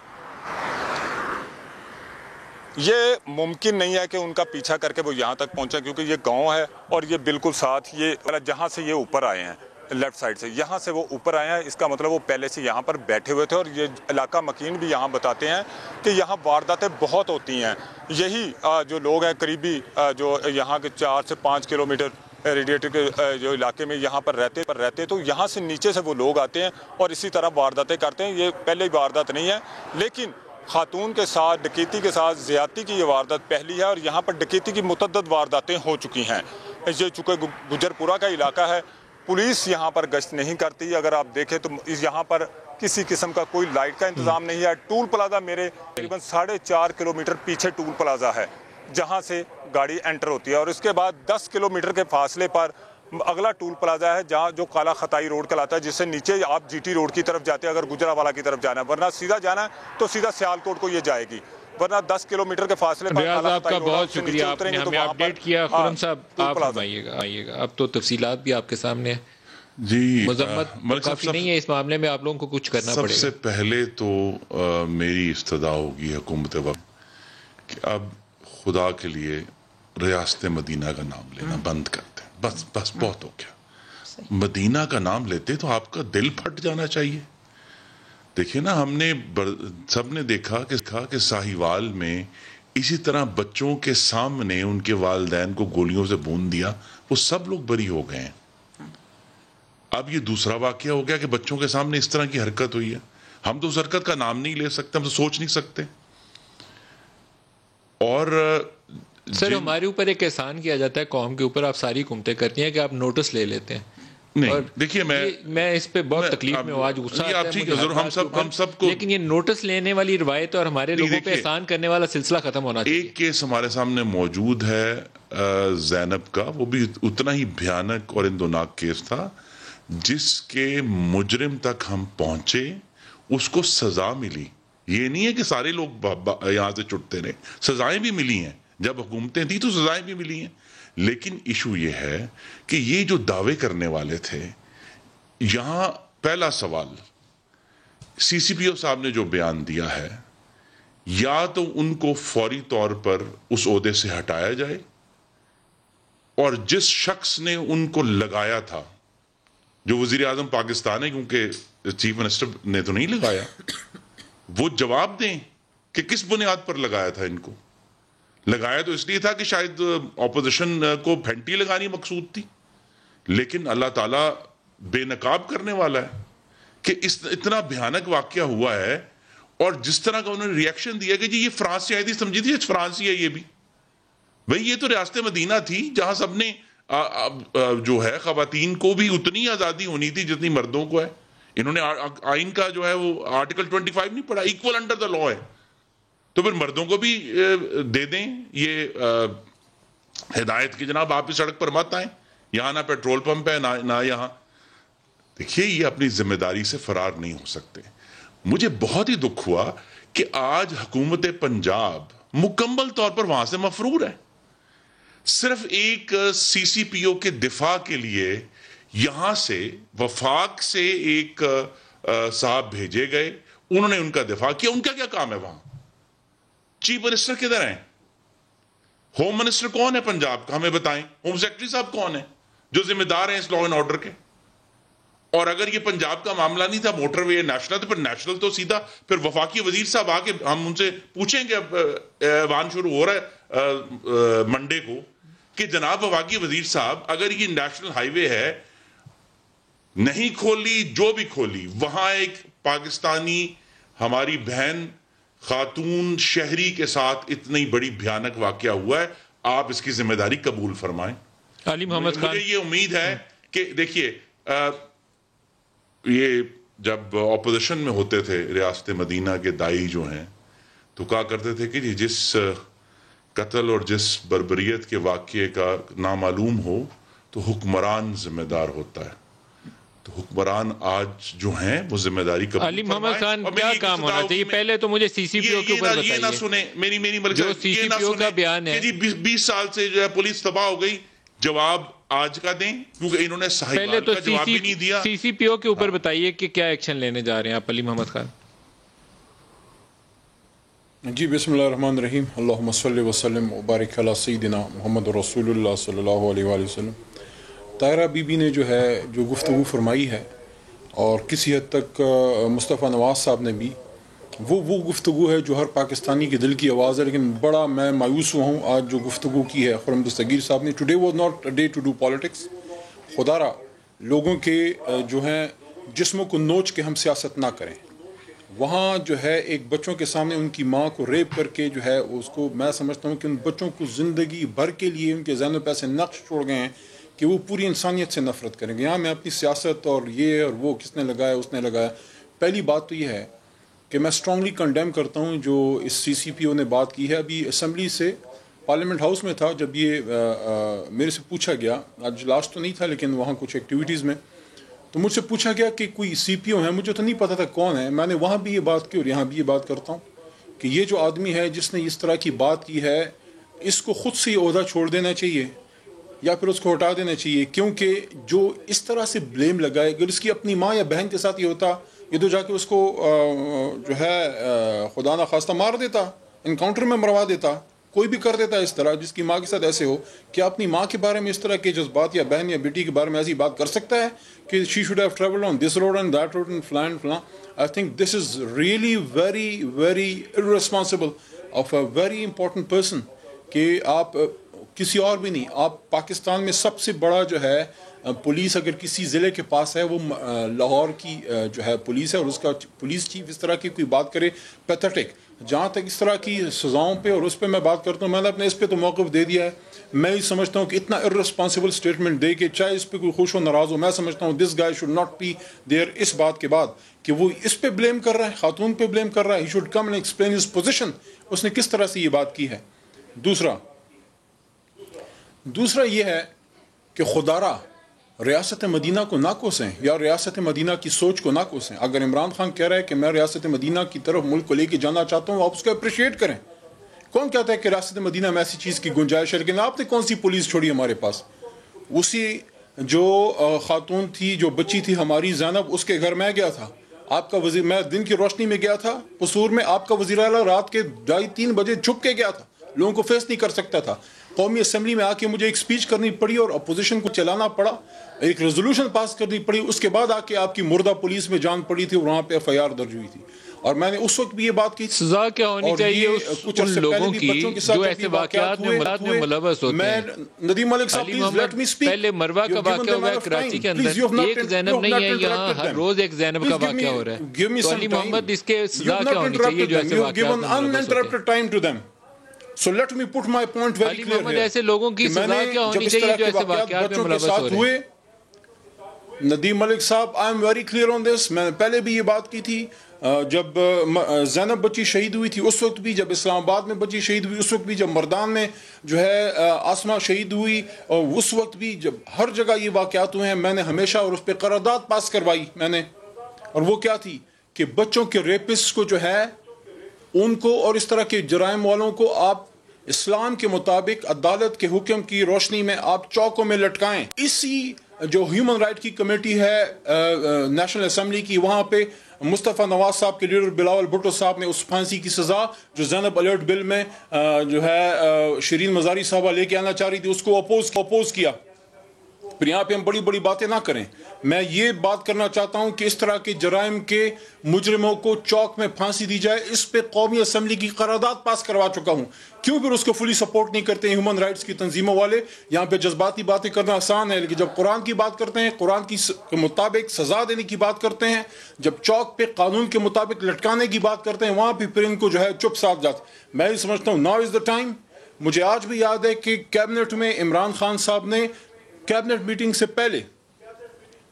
یہ ممکن نہیں ہے کہ ان کا پیچھا کر کے وہ یہاں تک پہنچا, کیونکہ یہ گاؤں ہے اور یہ بالکل ساتھ, یہ جہاں سے یہ اوپر آئے ہیں لیفٹ سائڈ سے, یہاں سے وہ اوپر آئے ہیں, اس کا مطلب وہ پہلے سے یہاں پر بیٹھے ہوئے تھے. اور یہ علاقہ مکین بھی یہاں بتاتے ہیں کہ یہاں وارداتیں بہت ہوتی ہیں. یہی جو لوگ ہیں قریبی جو یہاں کے 4 سے 5 کلومیٹر ریڈیٹر کے جو علاقے میں یہاں پر رہتے تو یہاں سے نیچے سے وہ لوگ آتے ہیں اور اسی طرح وارداتیں کرتے ہیں. یہ پہلے واردات نہیں ہے, لیکن خاتون کے ساتھ ڈکیتی کے ساتھ زیادتی کی یہ واردات پہلی ہے, اور یہاں پر ڈکیتی کی متعدد وارداتیں ہو چکی ہیں. یہ چونکہ گجرپورہ کا علاقہ ہے, پولیس یہاں پر گشت نہیں کرتی. اگر آپ دیکھیں تو یہاں پر کسی قسم کا کوئی لائٹ کا انتظام نہیں ہے. ٹول پلازا میرے تقریباً 4.5 کلومیٹر پیچھے ٹول پلازا ہے جہاں سے گاڑی انٹر ہوتی ہے, اور اس کے بعد 10 کلومیٹر کے فاصلے پر اگلا ٹول پلازا ہے جہاں جو کالا خطائی روڈ کہلاتا ہے, جس سے نیچے آپ جی ٹی روڈ کی طرف جاتے ہیں اگر گجرانوالہ کی طرف جانا ہے, ورنہ سیدھا جانا ہے تو سیدھا سیالکوٹ کو یہ جائے گی, ورنہ 10 کلومیٹر کے فاصلے پر. ریاض آپ کا بہت شکریہ, آپ نے ہمیں اپڈیٹ کیا. خرم صاحب آپ آئیے گا, اب تو تفصیلات بھی آپ کے سامنے ہیں. جی مذمت کافی نہیں ہے اس معاملے میں, آپ لوگوں کو کچھ کرنا پڑے گا. سب سے پہلے تو میری استدعا ہوگی حکومت وقت کہ اب خدا کے لیے ریاست مدینہ کا نام لینا بند کرتے ہیں. بس بہت ہو گیا. مدینہ کا نام لیتے تو آپ کا دل پھٹ جانا چاہیے. دیکھیں نا, ہم نے سب نے دیکھا کہ ساہیوال میں اسی طرح بچوں کے سامنے ان کے والدین کو گولیوں سے بھون دیا, وہ سب لوگ بری ہو گئے ہیں. اب یہ دوسرا واقعہ ہو گیا کہ بچوں کے سامنے اس طرح کی حرکت ہوئی ہے. ہم تو اس حرکت کا نام نہیں لے سکتے, ہم تو سوچ نہیں سکتے. اور سر ہمارے اوپر ایک احسان کیا جاتا ہے قوم کے اوپر, آپ ساری حکومتیں کرتی ہیں کہ آپ نوٹس لے لیتے ہیں. نہیں دیکھیے میں اس پہ بہت تکلیف میں ہوں, آج غصہ آتا ہے مجھے ہم سب کو, لیکن یہ نوٹس لینے والی روایت اور ہمارے لوگوں پہ احسان کرنے والا سلسلہ ختم ہونا چاہیے. ایک کیس ہمارے سامنے موجود ہے زینب کا, وہ بھی اتنا ہی بھیانک اور اندوناک کیس تھا, جس کے مجرم تک ہم پہنچے, اس کو سزا ملی. یہ نہیں ہے کہ سارے لوگ یہاں سے چھٹتے رہے, سزائیں بھی ملی ہیں, جب حکومتیں تھیں تو سزائیں بھی ملی ہیں. لیکن ایشو یہ ہے کہ یہ جو دعوے کرنے والے تھے, یہاں پہلا سوال سی سی پی او صاحب نے جو بیان دیا ہے, یا تو ان کو فوری طور پر اس عہدے سے ہٹایا جائے, اور جس شخص نے ان کو لگایا تھا, جو وزیر اعظم پاکستان ہے, کیونکہ چیف منسٹر نے تو نہیں لگایا, وہ جواب دیں کہ کس بنیاد پر لگایا تھا. ان کو لگایا تو اس لیے تھا کہ شاید اپوزیشن کو پھینٹی لگانی مقصود تھی, لیکن اللہ تعالیٰ بے نقاب کرنے والا ہے کہ اتنا بھیانک واقعہ ہوا ہے, اور جس طرح کا انہوں نے ریئیکشن دیا کہ جی یہ فرانس سے آئی تھی, سمجھی تھی فرانس ہی ہے یہ بھی. بھئی یہ تو ریاست مدینہ تھی جہاں سب نے جو ہے خواتین کو بھی اتنی آزادی ہونی تھی جتنی مردوں کو ہے. انہوں نے آئین کا جو ہے وہ آرٹیکل 25 نہیں پڑھا, ایکول انڈر دا لا ہے, تو پھر مردوں کو بھی دے دیں یہ ہدایت کی جناب آپ اس سڑک پر مت آئیں, یہاں نہ پیٹرول پمپ ہے نہ یہاں. دیکھیے یہ اپنی ذمہ داری سے فرار نہیں ہو سکتے. مجھے بہت ہی دکھ ہوا کہ آج حکومت پنجاب مکمل طور پر وہاں سے مفرور ہے. صرف ایک سی سی پی او کے دفاع کے لیے یہاں سے وفاق سے ایک صاحب بھیجے گئے, انہوں نے ان کا دفاع کیا. ان کا کیا کام ہے وہاں؟ چیف منسٹر کدھر ہیں؟ ہوم منسٹر کون ہے پنجاب کا, ہمیں بتائیں. ہوم سیکرٹری صاحب کون ہیں جو ذمہ دار ہیں اس لا اینڈ آرڈر کے؟ اور اگر یہ پنجاب کا معاملہ نہیں تھا, موٹر وے نیشنل, تو پھر نیشنل تو سیدھا پھر وفاقی وزیر صاحب آ کے ہم ان سے پوچھیں گے, اب ایوان شروع ہو رہا ہے منڈے کو, کہ جناب وفاقی وزیر صاحب اگر یہ نیشنل ہائی وے ہے, نہیں کھولی جو بھی کھولی, وہاں ایک پاکستانی ہماری بہن خاتون شہری کے ساتھ اتنی بڑی بھیانک واقعہ ہوا ہے, آپ اس کی ذمہ داری قبول فرمائیں. علی محمد خان, مجھے یہ امید ہے کہ دیکھیے یہ جب اپوزیشن میں ہوتے تھے ریاست مدینہ کے دائی جو ہیں, تو کہا کرتے تھے کہ جس قتل اور جس بربریت کے واقعے کا نامعلوم ہو تو حکمران ذمہ دار ہوتا ہے. تو حکمران آج جو ہیں وہ ذمہ داری قبول علی محمد خان کیا کام ہونا چاہیے؟ پہلے تو مجھے سی سی پی او کے اوپر بتائیے. یہ نہ سنیں میری جو سی سی پی او کا بیان ہے کہ جی 20 سال سے جو ہے پولیس تباہ ہو گئی, جواب آج کا دیں, کیونکہ انہوں نے صحیح کا جواب بھی نہیں دیا. سی سی پی او کے اوپر بتائیے کہ کیا ایکشن لینے جا رہے ہیں آپ, علی محمد خان. جی بسم اللہ الرحمن الرحیم. اللہم صلی وسلم وبارک علی سیدنا محمد رسول اللہ صلی اللہ علیہ وآلہ وسلم. طاہرہ بی بی نے جو ہے جو گفتگو فرمائی ہے, اور کسی حد تک مصطفیٰ نواز صاحب نے بھی, وہ گفتگو ہے جو ہر پاکستانی کے دل کی آواز ہے. لیکن بڑا میں مایوس ہوا ہوں آج جو گفتگو کی ہے خرم دستگیر صاحب نے. Today was not a day to do politics. خدا را لوگوں کے جو ہیں جسموں کو نوچ کے ہم سیاست نہ کریں. وہاں جو ہے ایک بچوں کے سامنے ان کی ماں کو ریپ کر کے جو ہے اس کو, میں سمجھتا ہوں کہ ان بچوں کو زندگی بھر کے لیے ان کے ذہنوں پہ ایسے نقش چھوڑ گئے ہیں کہ وہ پوری انسانیت سے نفرت کریں گے. یہاں میں اپنی سیاست اور یہ اور وہ کس نے لگایا اس نے لگایا, پہلی بات تو یہ ہے کہ میں اسٹرانگلی کنڈیم کرتا ہوں جو اس سی سی پی او نے بات کی ہے. ابھی اسمبلی سے پارلیمنٹ ہاؤس میں تھا جب یہ میرے سے پوچھا گیا, آج لاسٹ تو نہیں تھا لیکن وہاں کچھ ایکٹیویٹیز میں, تو مجھ سے پوچھا گیا کہ کوئی سی پی او ہے. مجھے تو نہیں پتا تھا کون ہے. میں نے وہاں بھی یہ بات کی اور یہاں بھی یہ بات کرتا ہوں کہ یہ جو آدمی ہے جس نے اس طرح کی بات کی ہے, اس کو خود سے یہ عہدہ چھوڑ دینا چاہیے یا پھر اس کو ہٹا دینا چاہیے. کیونکہ جو اس طرح سے بلیم لگائے, اگر اس کی اپنی ماں یا بہن کے ساتھ یہ ہوتا, یہ تو جا کے اس کو جو ہے خدا نخواستہ مار دیتا, انکاؤنٹر میں مروا دیتا, کوئی بھی کر دیتا اس طرح. جس کی ماں کے ساتھ ایسے ہو, کیا اپنی ماں کے بارے میں اس طرح کے جذبات, یا بہن یا بیٹی کے بارے میں ایسی بات کر سکتا ہے کہ she should have travelled on this road and that road and فلان فلاں. I think this is really very very irresponsible of a very important person. کہ آپ کسی اور بھی نہیں, آپ پاکستان میں سب سے بڑا جو ہے پولیس اگر کسی ضلع کے پاس ہے، وہ لاہور کی جو ہے پولیس ہے، اور اس کا پولیس چیف اس طرح کی کوئی بات کرے پیتھیٹک. جہاں تک اس طرح کی سزاؤں پہ اور اس پہ میں بات کرتا ہوں، میں نے اپنے اس پہ تو موقف دے دیا ہے. میں ہی سمجھتا ہوں کہ اتنا ارسپانسبل اسٹیٹمنٹ دے کے چاہے اس پہ کوئی خوش و ناراض ہو، میں سمجھتا ہوں دس گائے شوڈ ناٹ بی دیئر. اس بات کے بعد کہ وہ اس پہ بلیم کر رہا ہے، خاتون پہ بلیم کر رہا ہے، he should come and explain his position. اس نے کس طرح سے یہ بات کی ہے. دوسرا یہ ہے کہ خدارہ ریاست مدینہ کو نہ کوسیں یا ریاست مدینہ کی سوچ کو نہ کوسیں. اگر عمران خان کہہ رہا ہے کہ میں ریاست مدینہ کی طرف ملک کو لے کے جانا چاہتا ہوں، آپ اس کو اپریشیٹ کریں. کون کہتا ہے کہ ریاست مدینہ میں ایسی چیز کی گنجائش ہے؟ لیکن آپ نے کون سی پولیس چھوڑی ہمارے پاس؟ اسی جو خاتون تھی، جو بچی تھی ہماری زینب، اس کے گھر میں گیا تھا. آپ کا وزیر، میں دن کی روشنی میں گیا تھا قصور میں، آپ کا وزیر اعلیٰ رات کے 2:30 بجے چھپ کے گیا تھا، لوگوں کو فیس نہیں کر سکتا تھا. قومی اسمبلی میں آ کے مجھے ایک سپیچ کرنی پڑی اور اپوزیشن کو چلانا پڑا، ایک ریزولوشن پاس کرنی پڑی. اس کے بعد آ کے آپ کی مردہ پولیس میں جان پڑی تھی اور وہاں پہ FIR درج ہوئی تھی. اور میں نے اس وقت بھی یہ بات کی، سزا کیا ہونی چاہیے ان لوگوں کی جو ایسے واقعات میں ملوث ہوتے ہیں. ندیم ملک صاحب پلیز لیٹ می اسپیک. پہلے مروا کا واقعہ ہوا ہے کراچی کے اندر، ایک زینب نہیں ہے یہاں، ہر روز ایک زینب کا واقعہ ہو رہا ہے. تو علی محمد اس کے سزا کیا ہونی چاہیے جو ایسے واقعات میں ملوث ہوتے ہیں. So let me put my point very clear here. ایسے لوگوں کی سزا کیا ہونی چاہیے جو ایسے واقعات میں ملوث ہو رہے ہیں. ندیم ملک صاحب I am very clear on this. میں نے پہلے بھی یہ بات کی تھی جب زینب بچی شہید ہوئی تھی، اس وقت بھی جب اسلام آباد میں بچی شہید ہوئی، اس وقت بھی جب مردان میں جو ہے آسمہ شہید ہوئی، اور اس وقت بھی جب ہر جگہ یہ واقعات ہوئے ہیں، میں نے ہمیشہ اور اس پہ قرارداد پاس کروائی میں نے. اور وہ کیا تھی کہ بچوں کے ریپسٹ کو جو ہے ان کو اور اس طرح کے جرائم والوں کو آپ اسلام کے مطابق عدالت کے حکم کی روشنی میں آپ چوکوں میں لٹکائیں. اسی جو ہیومن رائٹ کی کمیٹی ہے نیشنل اسمبلی کی، وہاں پہ مصطفیٰ نواز صاحب کے لیڈر بلاول بھٹو صاحب نے اس پھانسی کی سزا جو زینب الرٹ بل میں جو ہے شیرین مزاری صاحبہ لے کے آنا چاہ رہی تھی، اس کو اپوز کیا. پھر یہاں پہ ہم بڑی بڑی باتیں نہ کریں. میں یہ بات کرنا چاہتا ہوں کہ اس طرح کے جرائم کے مجرموں کو چوک میں پھانسی دی جائے. اس پہ قومی اسمبلی کی قرارداد پاس کروا چکا ہوں. کیوں پھر اس کو فلی سپورٹ نہیں کرتے ہیومن رائٹس کی تنظیموں والے؟ یہاں پہ جذباتی باتیں کرنا آسان ہے، لیکن جب قرآن کی بات کرتے ہیں، قرآن کے مطابق سزا دینے کی بات کرتے ہیں، جب چوک پہ قانون کے مطابق لٹکانے کی بات کرتے ہیں، وہاں پھر ان کو جو ہے چپ ساتھ جاتے. میں یہ سمجھتا ہوں ناؤ از دا ٹائم. مجھے آج بھی یاد ہے کہ کیبنٹ میں عمران خان صاحب نے کیبنٹ میٹنگ سے پہلے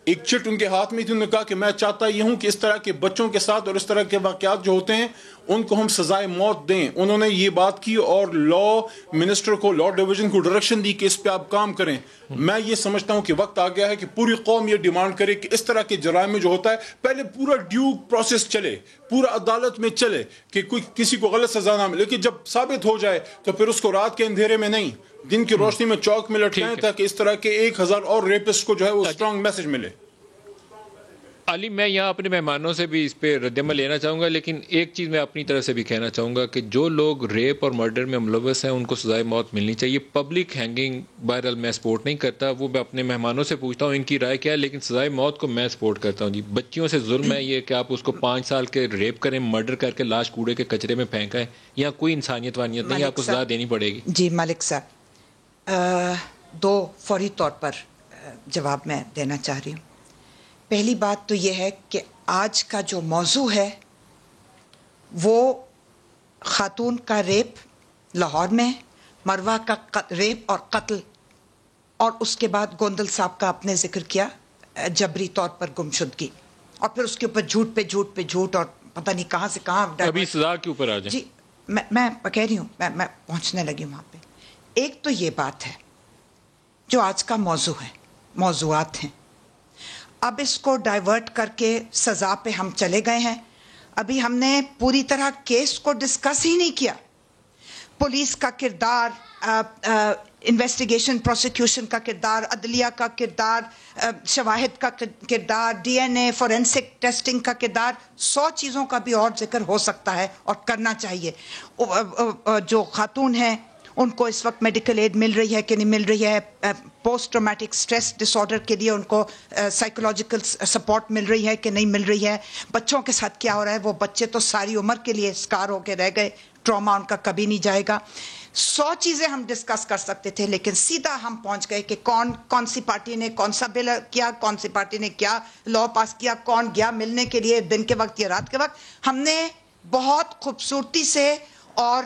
ایک چٹ ان کے ہاتھ میں تھی. انہوں نے کہا کہ میں چاہتا یہ ہوں کہ اس طرح کے بچوں کے ساتھ اور اس طرح کے واقعات جو ہوتے ہیں ان کو ہم سزائے موت دیں. انہوں نے یہ بات کی اور لا منسٹر کو، لا ڈویژن کو ڈائریکشن دی کہ اس پہ آپ کام کریں. میں یہ سمجھتا ہوں کہ وقت آ گیا ہے کہ پوری قوم یہ ڈیمانڈ کرے کہ اس طرح کے جرائم میں جو ہوتا ہے پہلے پورا ڈیو پروسیس چلے، پورا عدالت میں چلے کہ کوئی کسی کو غلط سزا نہ ملے. لیکن جب ثابت ہو جائے تو پھر اس کو رات کے اندھیرے میں نہیں، دن کی روشنی میں چوک میں لٹکائیں تاکہ اس طرح کے 1000 اور ریپسٹ کو جو ہے وہ اسٹرانگ میسج ملے. علی، میں یہاں اپنے مہمانوں سے بھی اس پہ رد عمل لینا چاہوں گا، لیکن ایک چیز میں اپنی طرف سے بھی کہنا چاہوں گا کہ جو لوگ ریپ اور مرڈر میں ملوث ہیں ان کو سزائے موت ملنی چاہیے. پبلک ہینگنگ بہرحال میں سپورٹ نہیں کرتا، وہ میں اپنے مہمانوں سے پوچھتا ہوں ان کی رائے کیا ہے، لیکن سزائے موت کو میں سپورٹ کرتا ہوں. جی، بچیوں سے ظلم ہے یہ کہ آپ اس کو 5 سال کے ریپ کریں، مرڈر کر کے لاش کوڑے کے کچرے میں پھینکائیں. یہاں کوئی انسانیت وانیت نہیں، آپ کو سزا دینی پڑے گی. جی ملک صاحب، 2 فوری طور پر جواب میں دینا چاہ رہی ہوں. پہلی بات تو یہ ہے کہ آج کا جو موضوع ہے وہ خاتون کا ریپ لاہور میں، مروا کا ریپ اور قتل، اور اس کے بعد گوندل صاحب کا آپ نے ذکر کیا جبری طور پر گمشدگی، اور پھر اس کے اوپر جھوٹ پہ جھوٹ پہ جھوٹ، اور پتہ نہیں کہاں سے کہاں. ابھی سزا کے اوپر آ جائیں. جی میں کہہ رہی ہوں، میں پہنچنے لگی وہاں پہ. ایک تو یہ بات ہے جو آج کا موضوع ہے، موضوعات ہیں. اب اس کو ڈائیورٹ کر کے سزا پہ ہم چلے گئے ہیں. ابھی ہم نے پوری طرح کیس کو ڈسکس ہی نہیں کیا. پولیس کا کردار، انویسٹیگیشن پروسیکیوشن کا کردار، عدلیہ کا کردار، شواہد کا کردار، DNA فورینسک ٹیسٹنگ کا کردار، 100 چیزوں کا بھی اور ذکر ہو سکتا ہے اور کرنا چاہیے. جو خاتون ہیں ان کو اس وقت میڈیکل ایڈ مل رہی ہے کہ نہیں مل رہی ہے، پوسٹ ٹرامیٹک سٹریس ڈس آرڈر کے لیے ان کو سائیکولوجیکل سپورٹ مل رہی ہے کہ نہیں مل رہی ہے، بچوں کے ساتھ کیا ہو رہا ہے. وہ بچے تو ساری عمر کے لیے اسکار ہو کے رہ گئے، ٹراما ان کا کبھی نہیں جائے گا. 100 چیزیں ہم ڈسکس کر سکتے تھے, لیکن سیدھا ہم پہنچ گئے کہ کون سی پارٹی نے کون سا بل کیا, کون سی پارٹی نے کیا لا پاس کیا, کون گیا ملنے کے لیے دن کے وقت یا رات کے وقت. ہم نے بہت خوبصورتی سے اور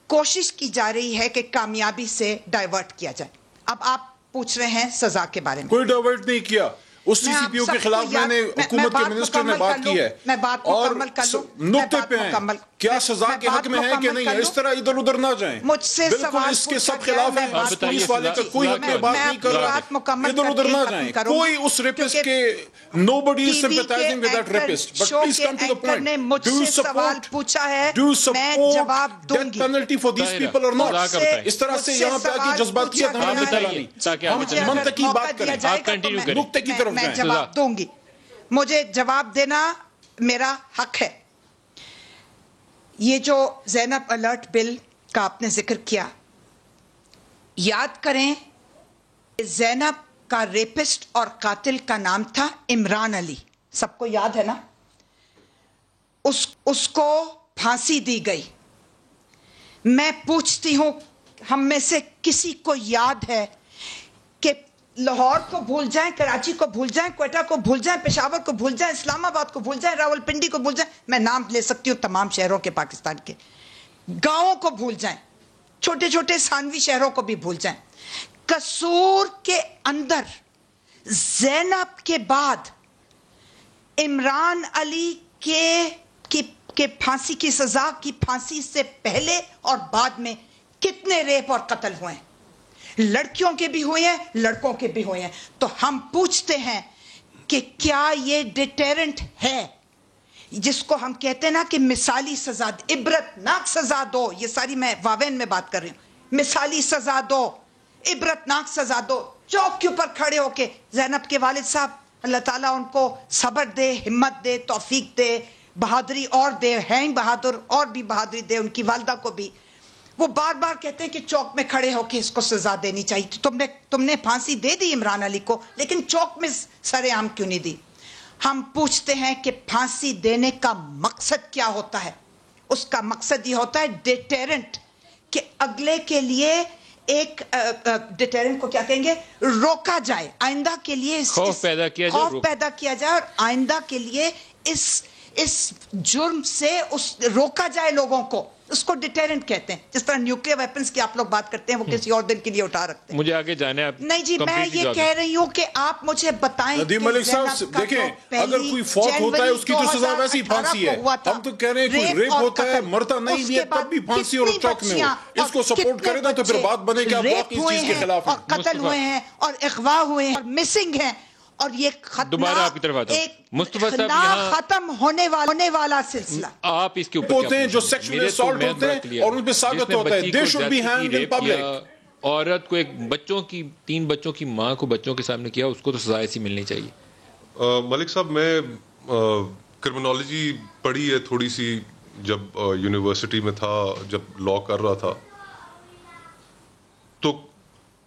کوشش کی جا رہی ہے کہ کامیابی سے ڈائیورٹ کیا جائے. اب آپ پوچھ رہے ہیں سزا کے بارے میں. کوئی ڈائیورٹ نہیں کیا. اس سی سی پی او کے خلاف میں نے حکومت کے منسٹر نے بات کی ہے, میں بات مکمل کر لوں, نقطے پہ ہیں کیا سزا کے حق میں ہے کہ نہیں ہے, اس طرح ادھر ادھر نہ جائیں. مجھ سے بالکل اس کے سب خلاف ہیں. پولیس والے کا کوئی حق میں بات نہیں کر رہا, ادھر ادھر نہ جائیں. کوئی اس ریپسٹ کے nobody is sympathizing with that rapist, but please come to the point. Do you support death penalty for these people or not? اس طرح سے یہاں پہ آ کے جذباتیت ہمیں نہیں چلانی, ہم منطقی بات کریں, نقطے کی طرف میں جواب دوں گی. مجھے جواب دینا میرا حق ہے. یہ جو زینب الرٹ بل کا آپ نے ذکر کیا, یاد کریں زینب کا ریپسٹ اور قاتل کا نام تھا عمران علی, سب کو یاد ہے نا. اس کو پھانسی دی گئی. میں پوچھتی ہوں ہم میں سے کسی کو یاد ہے کہ لاہور کو بھول جائیں, کراچی کو بھول جائیں, کوئٹہ کو بھول جائیں, پشاور کو بھول جائیں, اسلام آباد کو بھول جائیں, راول پنڈی کو بھول جائیں, میں نام لے سکتی ہوں تمام شہروں کے پاکستان کے, گاؤں کو بھول جائیں, چھوٹے چھوٹے ثانوی شہروں کو بھی بھول جائیں. قصور کے اندر زینب کے بعد عمران علی کے پھانسی کی سزا کی پھانسی سے پہلے اور بعد میں کتنے ریپ اور قتل ہوئے ہیں, لڑکیوں کے بھی ہوئے ہیں, لڑکوں کے بھی ہوئے ہیں. تو ہم پوچھتے ہیں کہ کیا یہ ڈیٹیرنٹ ہے جس کو ہم کہتے ہیں نا کہ مثالی سزا, عبرت ناک سزا دو, یہ ساری میں واوین میں بات کر رہی ہوں, مثالی سزا دو, عبرت ناک سزا دو. چوک کے اوپر کھڑے ہو کے زینب کے والد صاحب اللہ تعالیٰ ان کو صبر دے, ہمت دے, توفیق دے, بہادری اور دے, ہیں بہادر اور بھی بہادری دے ان کی والدہ کو بھی. وہ بار بار کہتے ہیں کہ چوک میں کھڑے ہو کے اس کو سزا دینی چاہیے. تو تم نے پھانسی دے دی عمران علی کو, لیکن چوک میں سر عام کیوں نہیں دی؟ ہم پوچھتے ہیں کہ پھانسی دینے کا مقصد کیا ہوتا ہے؟ اس کا مقصد یہ ہوتا ہے ڈیٹیرنٹ, کہ اگلے کے لیے ایک ڈیٹیرنٹ کو کیا کہیں گے, روکا جائے, آئندہ کے لیے خوف پیدا کیا جائے اور آئندہ کے لیے اس جرم سے روکا جائے لوگوں کو. اس کو ڈیٹیرنٹ کہتے ہیں. جس طرح نیوکلیئر ویپنز کی آپ لوگ بات کرتے ہیں وہ کسی اور دن کے لیے اٹھا رکھتے ہیں. مجھے آگے جانا ہے. نہیں جی, میں یہ کہہ رہی ہوں کہ آپ مجھے بتائیں ندیم ملک صاحب دیکھیں, اگر کوئی فوت ہوتا ہے اس کی تو سزا ویسی پھانسی ہے. ہم تو کہہ رہے ہیں کوئی ریپ ہوتا ہے, مرتا نہیں بھی ہے, تب بھی پھانسی اور چوک میں ہو. اس کو سپورٹ کرے نا تو پھر بات بنے کہ آپ واقعی اس چیز کے خلاف ہیں. اور قتل ہوئے ہیں اور اغوا ہوئے ہیں اور مسنگ ہیں, اور یہ ختم ہونے والا سلسلہ. آپ اس کے اوپر ہوتے ہیں جو سیکشوئل اسالٹ ہوتے ہیں اور ان پہ ثابت ہوتا ہے they should be hanged in public. عورت کو, ایک 3 بچوں کی ماں کو بچوں کے سامنے کیا, اس کو تو سزا ایسی ملنی چاہیے. ملک صاحب میں کرمنالوجی پڑھی ہے تھوڑی سی, جب یونیورسٹی میں تھا, جب لا کر رہا تھا, تو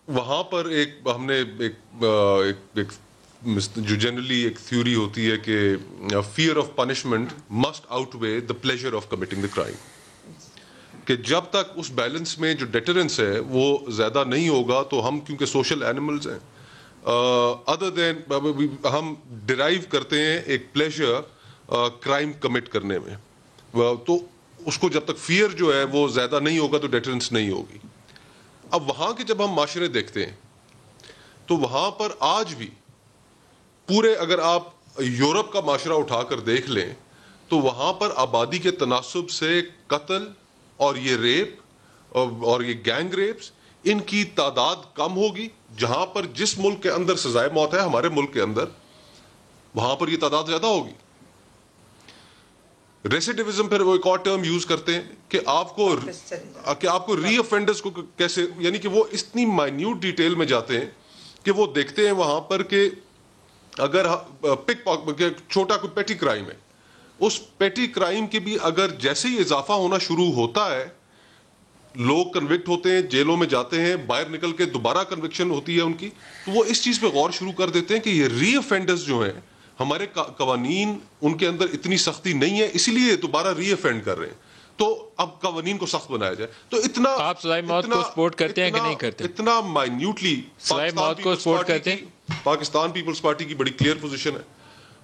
وہاں پر ہم نے ایک جو جنرلی ایک تھیوری ہوتی ہے کہ fear of punishment must out way the pleasure of committing the crime, کہ جب تک اس بیلنس میں جو ڈیٹرنس ہے وہ زیادہ نہیں ہوگا تو ہم, کیونکہ سوشل اینیملز ہیں, ادر دین ہم ڈرائیو کرتے ہیں ایک پلیزر کرائم کمٹ کرنے میں, تو اس کو جب تک فیئر جو ہے وہ زیادہ نہیں ہوگا تو ڈیٹرنس نہیں ہوگی. اب وہاں کے جب ہم معاشرے دیکھتے ہیں تو وہاں پر آج بھی پورے, اگر آپ یورپ کا معاشرہ اٹھا کر دیکھ لیں تو وہاں پر آبادی کے تناسب سے قتل اور یہ ریپ اور یہ گینگ ریپس, ان کی تعداد کم ہوگی. جہاں پر جس ملک کے اندر سزائے موت ہے, ہمارے ملک کے اندر, وہاں پر یہ تعداد زیادہ ہوگی. ریسیڈیوزم پھر وہ ایک اور ٹرم یوز کرتے ہیں کہ آپ کو ری افینڈرز کو کیسے, یعنی کہ وہ اتنی مائنیوٹ ڈیٹیل میں جاتے ہیں کہ وہ دیکھتے ہیں وہاں پر کہ اگر چھوٹا کوئی پیٹی کرائم ہے, اس پیٹی کرائم کے بھی اگر جیسے ہی اضافہ ہونا شروع ہوتا ہے, لوگ کنوکٹ ہوتے ہیں, جیلوں میں جاتے ہیں, باہر نکل کے دوبارہ کنوکشن ہوتی ہے ان کی, تو وہ اس چیز پہ غور شروع کر دیتے ہیں کہ یہ ری افینڈرز جو ہیں, ہمارے قوانین ان کے اندر اتنی سختی نہیں ہے, اسی لیے دوبارہ ری افینڈ کر رہے ہیں. تو اب قوانین کو سخت بنایا جائے. تو اتنا آپ سزائے موت کو سپورٹ کرتے ہیں کہ نہیں کرتے؟ اتنا مائنیوٹلی سزائے موت کو سپورٹ کرتے ہیں؟ پاکستان پیپلز پارٹی کی بڑی کلیئر پوزیشن ہے.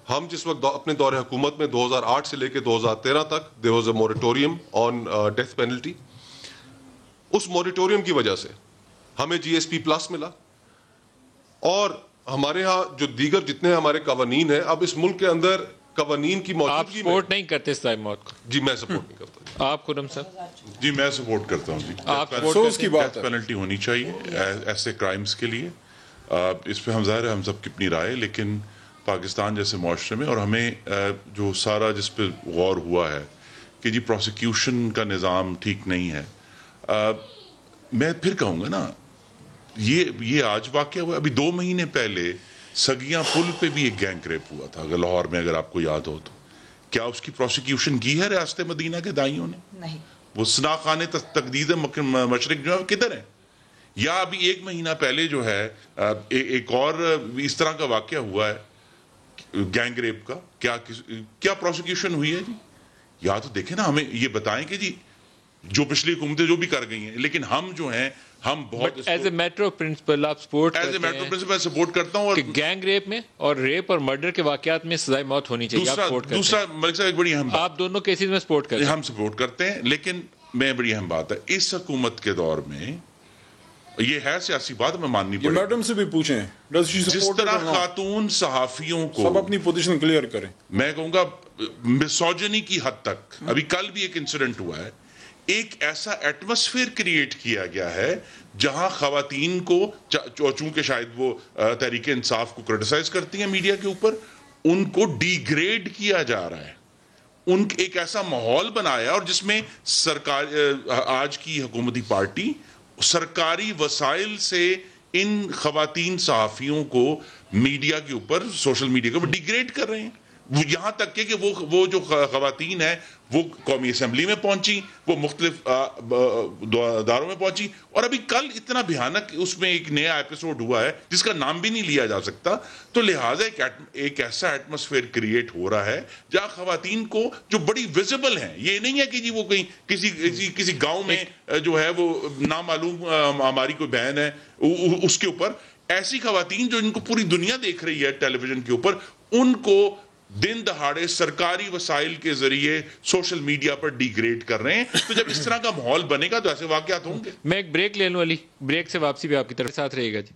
ہم جس وقت اپنے دور حکومت میں 2008 سے لے کے 2013 تک there was a moratorium on death penalty. اس موریٹوریم کی وجہ سے ہمیں جی ایس پی پلس ملا, اور ہمارے ہاں جو دیگر جتنے ہمارے قوانین ہیں, اب اس ملک کے اندر قوانین کی موجودگی میں. آپ سپورٹ نہیں کرتے سزائے موت کو؟ جی میں سپورٹ نہیں کرتا. آپ خرم صاحب؟ جی میں سپورٹ کرتا ہوں. جی آپ افسوس کی بات ڈیتھ پینلٹی ہونی چاہیے ایسے کرائمز کے لیے. اس پہ ہم ظاہر ہے ہم سب کی اپنی رائے, لیکن پاکستان جیسے معاشرے میں, اور ہمیں جو سارا جس پہ غور ہوا ہے کہ جی پروسیکیوشن کا نظام ٹھیک نہیں ہے. میں پھر کہوں گا نا, یہ آج واقعہ ہوا, ابھی 2 مہینے پہلے سگیاں پل پہ بھی ایک گینگ ریپ ہوا تھا لاہور میں, اگر آپ کو یاد ہو تو. کیا اس کی پروسیکیوشن کی ہے ریاست مدینہ کے دائیوں نے؟ نہیں. وہ سناخانے تقدید مشرق جو ہے کدھر ہے؟ یا ابھی 1 مہینہ پہلے جو ہے ایک اور اس طرح کا واقعہ ہوا ہے گینگ ریپ کا, کیا پروسیکیوشن ہوئی ہے جی؟ یا تو دیکھیں نا, ہمیں یہ بتائیں کہ جی جو پچھلی حکومتیں جو بھی کر گئی ہیں, لیکن ہم جو ہیں ہم بہت as a matter of principle آپ support as a matter of principle support کرتا ہوں. اور گینگ ریپ میں اور ریپ اور مرڈر کے واقعات میں سزائے موت ہونی چاہیے. دوسرا ملک صاحب ایک بڑی اہم بات, آپ دونوں کیسز میں سپورٹ کرتے ہیں؟ ہم سپورٹ کرتے ہیں, لیکن میں بڑی اہم بات ہے اس حکومت کے دور میں, یہ ہے سیاسی بات, میں ماننی پڑے. میڈم سے بھی پوچھیں جس طرح خاتون صحافیوں کو سب اپنی پوزیشن کلیئر کریں. میں کہوں گا مسوجنی کی حد تک, ابھی کل بھی ایک انسیڈنٹ ہوا ہے, ایک ایسا ایٹماسفیئر کریٹ کیا گیا ہے جہاں خواتین کو, چونکہ شاید وہ تحریک انصاف کو کرٹیسائز کرتی ہیں میڈیا کے اوپر, ان کو ڈی گریڈ کیا جا رہا ہے. ان ایک ایسا ماحول بنایا, اور جس میں سرکار آج کی حکومتی پارٹی سرکاری وسائل سے ان خواتین صحافیوں کو میڈیا کے اوپر, سوشل میڈیا کے اوپر ڈی گریڈ کر رہے ہیں. یہاں تک کہ وہ جو خواتین ہیں وہ قومی اسمبلی میں پہنچی, وہ مختلف اداروں میں پہنچی, اور ابھی کل اتنا بھیانک اس میں ایک نیا ایپیسوڈ ہوا ہے جس کا نام بھی نہیں لیا جا سکتا. تو لہٰذا ایک ایسا ایٹماسفیئر کریٹ ہو رہا ہے جہاں خواتین کو جو بڑی ویزیبل ہیں, یہ نہیں ہے کہ جی وہ کہیں کسی گاؤں میں جو ہے وہ نامعلوم ہماری کوئی بہن ہے اس کے اوپر, ایسی خواتین جو ان کو پوری دنیا دیکھ رہی ہے ٹیلی ویژن کے اوپر, ان کو دن دہاڑے سرکاری وسائل کے ذریعے سوشل میڈیا پر ڈی گریڈ کر رہے ہیں. تو جب اس طرح کا ماحول بنے گا تو ایسے واقعات ہوں گے. میں ایک بریک لے لوں علی, بریک سے واپسی بھی آپ کی طرف ساتھ رہے گا. جی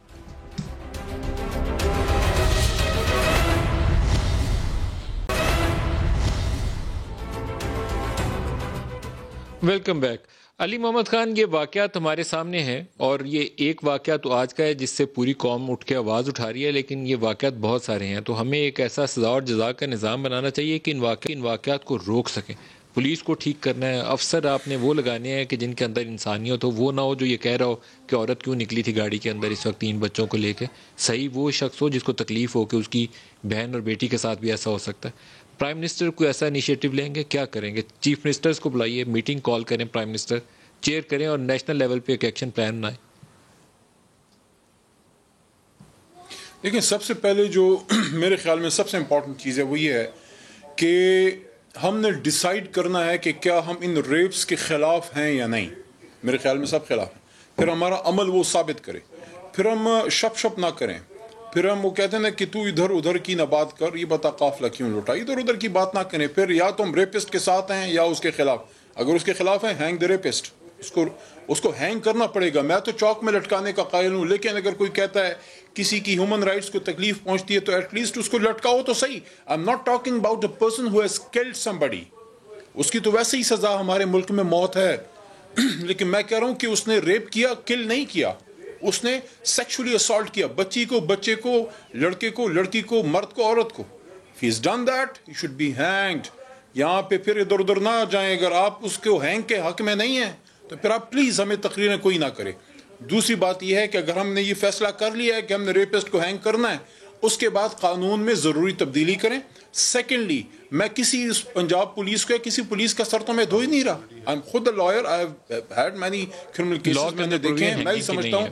ویلکم بیک. علی محمد خان, یہ واقعات ہمارے سامنے ہیں, اور یہ ایک واقعہ تو آج کا ہے جس سے پوری قوم اٹھ کے آواز اٹھا رہی ہے, لیکن یہ واقعات بہت سارے ہیں. تو ہمیں ایک ایسا سزا اور جزا کا نظام بنانا چاہیے کہ ان واقعات کو روک سکیں. پولیس کو ٹھیک کرنا ہے, افسر آپ نے وہ لگانے ہیں کہ جن کے اندر انسانیت ہو, وہ نہ ہو جو یہ کہہ رہا ہو کہ عورت کیوں نکلی تھی گاڑی کے اندر اس وقت 3 بچوں کو لے کے. صحیح وہ شخص ہو جس کو تکلیف ہو کہ اس کی بہن اور بیٹی کے ساتھ بھی ایسا ہو سکتا ہے. پرائم منسٹر کوئی ایسا انیشیٹو لیں گے, کیا کریں گے؟ چیف منسٹرز کو بلائیے, میٹنگ کال کریں, پرائم منسٹر چیئر کریں, اور نیشنل لیول پہ ایک ایکشن پلان بنائیں. لیکن سب سے پہلے جو میرے خیال میں سب سے امپورٹنٹ چیز ہے وہ یہ ہے کہ ہم نے ڈیسائیڈ کرنا ہے کہ کیا ہم ان ریپس کے خلاف ہیں یا نہیں. میرے خیال میں سب خلاف ہیں. پھر ہمارا عمل وہ ثابت کرے, پھر ہم شپ نہ کریں, پھر ہم وہ کہتے ہیں نا کہ تو ادھر کی نہ بات کر, یہ بتا قافلہ کیوں لوٹا, ادھر کی بات نہ کریں. پھر یا تو ہم ریپسٹ کے ساتھ ہیں یا اس کے خلاف. اگر اس کے خلاف ہیں, ہینگ دا ریپسٹ, اس کو ہینگ کرنا پڑے گا. میں تو چوک میں لٹکانے کا قائل ہوں, لیکن اگر کوئی کہتا ہے کسی کی ہیومن رائٹس کو تکلیف پہنچتی ہے تو ایٹ لیسٹ اس کو لٹکاؤ تو صحیح. I am not talking about a person who has killed somebody, اس کی تو ویسے ہی سزا ہمارے ملک میں موت ہے. لیکن میں کہہ رہا ہوں کہ اس نے ریپ کیا, کل نہیں کیا, اس نے سیکشولی اسالٹ کیا, بچے کو, لڑکے کو, لڑکی کو, مرد کو, عورت کو. if he has done that he should be hanged. یہاں پہ پھر ادھر نہ جائیں. اگر آپ اس کو ہینگ کے حق میں نہیں ہیں تو پھر آپ پلیز ہمیں تقریریں کوئی نہ کرے. دوسری بات یہ ہے کہ اگر ہم نے یہ فیصلہ کر لیا ہے کہ ہم نے ریپسٹ کو ہینگ کرنا ہے, اس کے بعد قانون میں ضروری تبدیلی کریں. سیکنڈلی میں کسی پنجاب پولیس کو یا کسی پولیس کا سر تو میں دھو ہی نہیں رہا. I'm خود lawyer, I have had many criminal cases میں نے دیکھے ہیں. میں ہی سمجھتا ہوں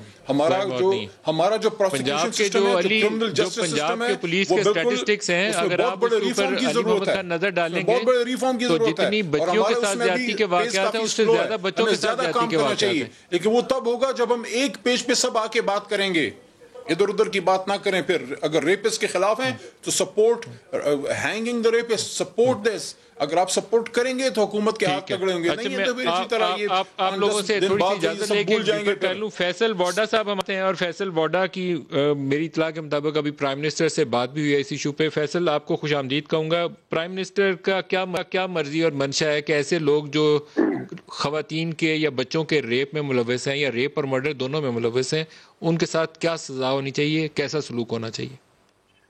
ہمارا جو پروسیکیوشن سسٹم ہے, جو کرمنل جسٹس سسٹم ہے, وہ بالکل اگر آپ بہت بڑے ریفارم کی ضرورت ہے, نظر ڈالیں گے بہت بڑے ریفارم کی ضرورت ہے. جتنی بچیوں کے ساتھ زیادتی کے واقعات ہیں اس سے زیادہ بچوں کے ساتھ زیادتی کے واقعات ہیں. لیکن وہ تب ہوگا جب ہم ایک پیج پہ سب آ کے بات کریں گے, ادھر ادھر کی بات نہ کریں. پھر اگر ریپسٹ کے خلاف ہیں تو support hanging the rapist, support this. اگر آپ سپورٹ کریں گے تو حکومت کے ہاتھ تگڑے ہوں گے. نہیں ہے تو پھر اسی طرح یہ آپ لوگوں سے تھوڑی سی اجازت لے کے کر لوں. فیصل ووڈا صاحب ہم آتے ہیں, اور فیصل ووڈا کی میری اطلاع کے مطابق ابھی پرائم منسٹر سے بات بھی ہوئی ہے اس ایشو پہ. فیصل, آپ کو خوش آمدید کہوں گا. پرائم منسٹر کا کیا مرضی اور منشا ہے کہ ایسے لوگ جو خواتین کے یا بچوں کے ریپ میں ملوث ہیں یا ریپ اور مرڈر دونوں میں ملوث ہیں, ان کے ساتھ کیا سزا ہونی چاہیے, کیسا سلوک ہونا چاہیے؟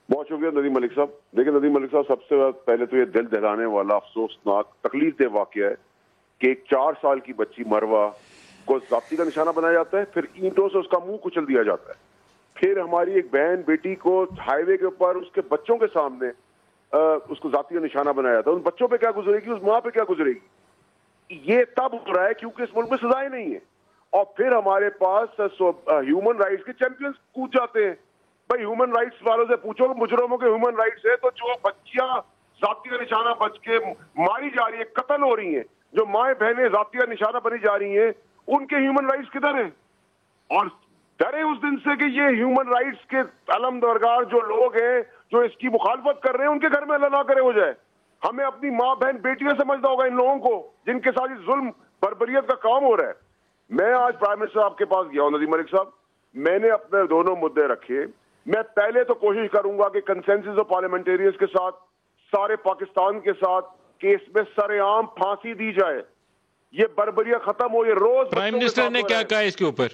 بہت شکریہ ندیم ملک صاحب. دیکھیں ندیم ملک صاحب, سب سے پہلے تو یہ دل دہلانے والا افسوسناک تکلیف دہ واقعہ ہے کہ ایک 4 سال کی بچی مروہ کو ذاتی کا نشانہ بنایا جاتا ہے, پھر اینٹوں سے اس کا منہ کچل دیا جاتا ہے. پھر ہماری ایک بہن بیٹی کو ہائی وے کے اوپر اس کے بچوں کے سامنے اس کو ذاتی کا نشانہ بنایا جاتا ہے. ان بچوں پہ کیا گزرے گی, اس ماں پہ کیا گزرے گی؟ یہ تب ہو رہا ہے کیونکہ اس ملک میں سزائیں نہیں ہیں. اور پھر ہمارے پاس ہیومن رائٹس کے چیمپئنز کود جاتے ہیں. بھائی ہیومن رائٹس والوں سے پوچھو کہ مجرموں کے ہیومن رائٹس ہے, تو جو بچیاں ذاتی کا نشانہ بچ کے ماری جا رہی ہیں, قتل ہو رہی ہیں, جو مائیں بہنیں ذاتی کا نشانہ بنی جا رہی ہیں, ان کے ہیومن رائٹس کدھر ہیں؟ اور ڈرے اس دن سے کہ یہ ہیومن رائٹس کے علمبردار جو لوگ ہیں جو اس کی مخالفت کر رہے ہیں, ان کے گھر میں اللہ نہ کرے ہو جائے. ہمیں اپنی ماں بہن بیٹیاں سمجھنا ہوگا ان لوگوں کو جن کے ساتھ ظلم بربریت کا کام ہو رہا ہے. میں آج پرائم منسٹر صاحب کے پاس گیا ہوں ندیم ملک صاحب, میں نے اپنے دونوں مدعے رکھے. میں پہلے تو کوشش کروں گا کہ کنسنسس آف پارلیمنٹیرینز کے ساتھ, سارے پاکستان کے ساتھ, کہ اس میں سر عام پھانسی دی جائے, یہ بربریت ختم ہو. یہ روز پرائم منسٹر نے کیا کہا اس کے اوپر؟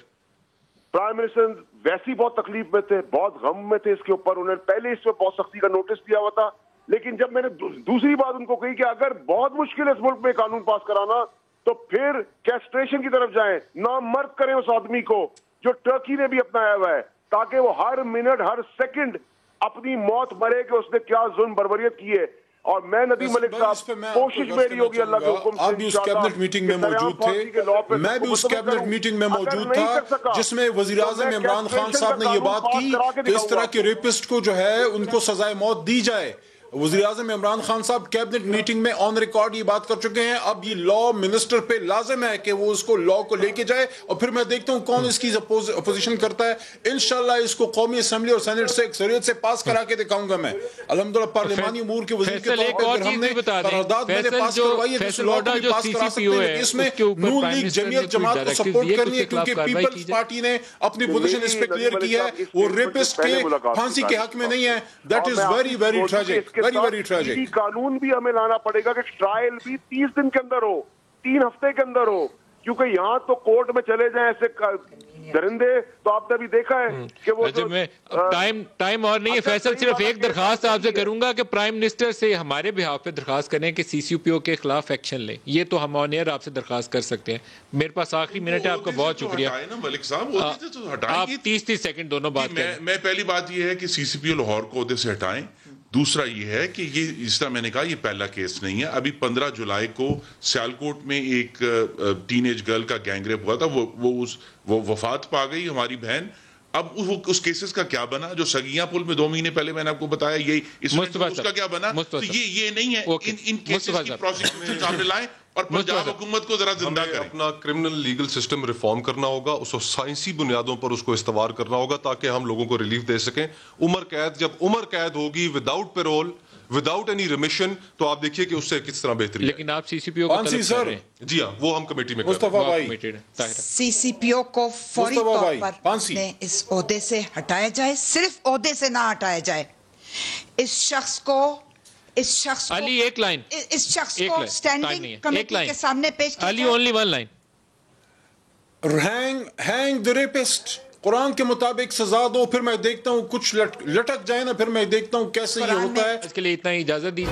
پرائم منسٹر ویسی بہت تکلیف میں تھے, بہت غم میں تھے اس کے اوپر. انہوں نے پہلے اس پہ بہت سختی کا نوٹس دیا ہوا تھا, لیکن جب میں نے دوسری بات ان کو کہی کہ اگر بہت مشکل ہے اس ملک میں قانون پاس کرانا, تو پھر کیسٹریشن کی طرف جائیں, نامرد کریں اس آدمی کو جو ٹرکی نے بھی اپنایا ہوا ہے, تاکہ وہ ہر منٹ ہر سیکنڈ اپنی موت مرے کہ اس نے کیا ظلم بربریت کی ہے. اور میں ندیم ملک صاحب, کوشش میری ہوگی اللہ کے حکم سے, آپ بھی اس کیبنٹ میٹنگ میں موجود تھے, میں بھی اس کیبنٹ میٹنگ میں موجود تھا جس میں وزیر اعظم عمران خان صاحب نے یہ بات کی کہ اس طرح کے ریپسٹ کو جو ہے ان کو سزائے موت دی جائے. وزیر اعظم عمران خان صاحب کیبنٹ میٹنگ میں آن ریکارڈ یہ بات کر چکے ہیں. اب یہ لا منسٹر پہ لازم ہے کہ وہ اس کو لا کو لے کے جائے, اور پھر میں دیکھتا ہوں کون اس کی اپوزیشن کرتا ہے. انشاءاللہ اس کو قومی اسمبلی اور سینٹ سے اکثریت سے پاس کرا کے دکھاؤں گا. میں الحمدللہ پارلیمانی امور کے وزیر کے طور پر ہم نے قرارداد میں نے پاس کروائی ہے, اس لا کو بھی پاس کرا سکتے ہیں. اس میں نون لیگ جمعیت جماعت کو سپورٹ کرنی ہے, کیونکہ پیپلز پارٹی نے اپنی پوزیشن اس پہ کلیئر کی ہے. وہ ریپسٹ کے پھانسی کے حق میں نہیں ہے. That is very very tragic, very very tragic. قانون بھی ہمیں لانا پڑے گا کہ ٹرائل بھی 30 دن کے اندر ہو, 3 ہفتے کے اندر ہو, کیونکہ یہاں تو کورٹ میں چلے جائیں ایسے درندے تو آپ نے بھی دیکھا ہے کہ وہ ٹائم اور نہیں ہے. فیصل, صرف ایک درخواست آپ سے کروں گا کہ پرائم منسٹر سے ہمارے بہاف پہ درخواست کریں کہ سی سی پی او کے خلاف ایکشن لیں. یہ تو ہم آن ایئر آپ سے درخواست کر سکتے ہیں. میرے پاس آخری منٹ ہے, آپ کا بہت شکریہ. ملک صاحب آپ 30 سیکنڈ دونوں بات کریں. میں پہلی بات یہ ہے کہ سی سی پی او لاہور کو عہدے سے ہٹائیں. دوسرا یہ ہے کہ یہ جس طرح میں نے کہا یہ پہلا کیس نہیں ہے. ابھی 15 جولائی کو سیالکوٹ میں ایک ٹین ایج گرل کا گینگ ریپ ہوا تھا, وہ وفات پا گئی ہماری بہن. اب اس کیسز کا کیا بنا؟ جو سگیاں پل میں 2 مہینے پہلے میں نے آپ کو بتایا, یہ اس کا کیا بنا؟ تو یہ نہیں ہے. ان کیسز کی پروسیکیوشن سامنے لائیں اور پنجاب حکومت کو ذرا زندہ کریں. اپنا کرمنل لیگل سسٹم ریفارم کرنا ہوگا, اس کو سائنسی بنیادوں پر اس کو استوار کرنا ہوگا تاکہ ہم لوگوں کو ریلیف دے سکیں. عمر قید, جب عمر قید ہوگی without payroll, without any remission, تو آپ دیکھیے کہ اس سے کس طرح بہتری. لیکن آپ سی سی پی او کو طلب کر رہے ہیں. جی ہاں, وہ ہم کمیٹی میں مصطفیٰ بھائی, سی سی پی او کو فوری طور پر اس عہدے سے ہٹایا جائے. صرف عہدے سے نہ ہٹایا جائے, اس شخص کو علی ایک لائن, اس شخص کو اسٹینڈنگ کمیٹی کے سامنے پیش کیا علی اونلی ون لائن. ہینگ دی ریپسٹ, قرآن کے مطابق سزا دو. پھر میں دیکھتا ہوں کچھ لٹک جائے نا, پھر میں دیکھتا ہوں کیسے یہ ہوتا ہے. اس کے لیے اتنا ہی اجازت دی.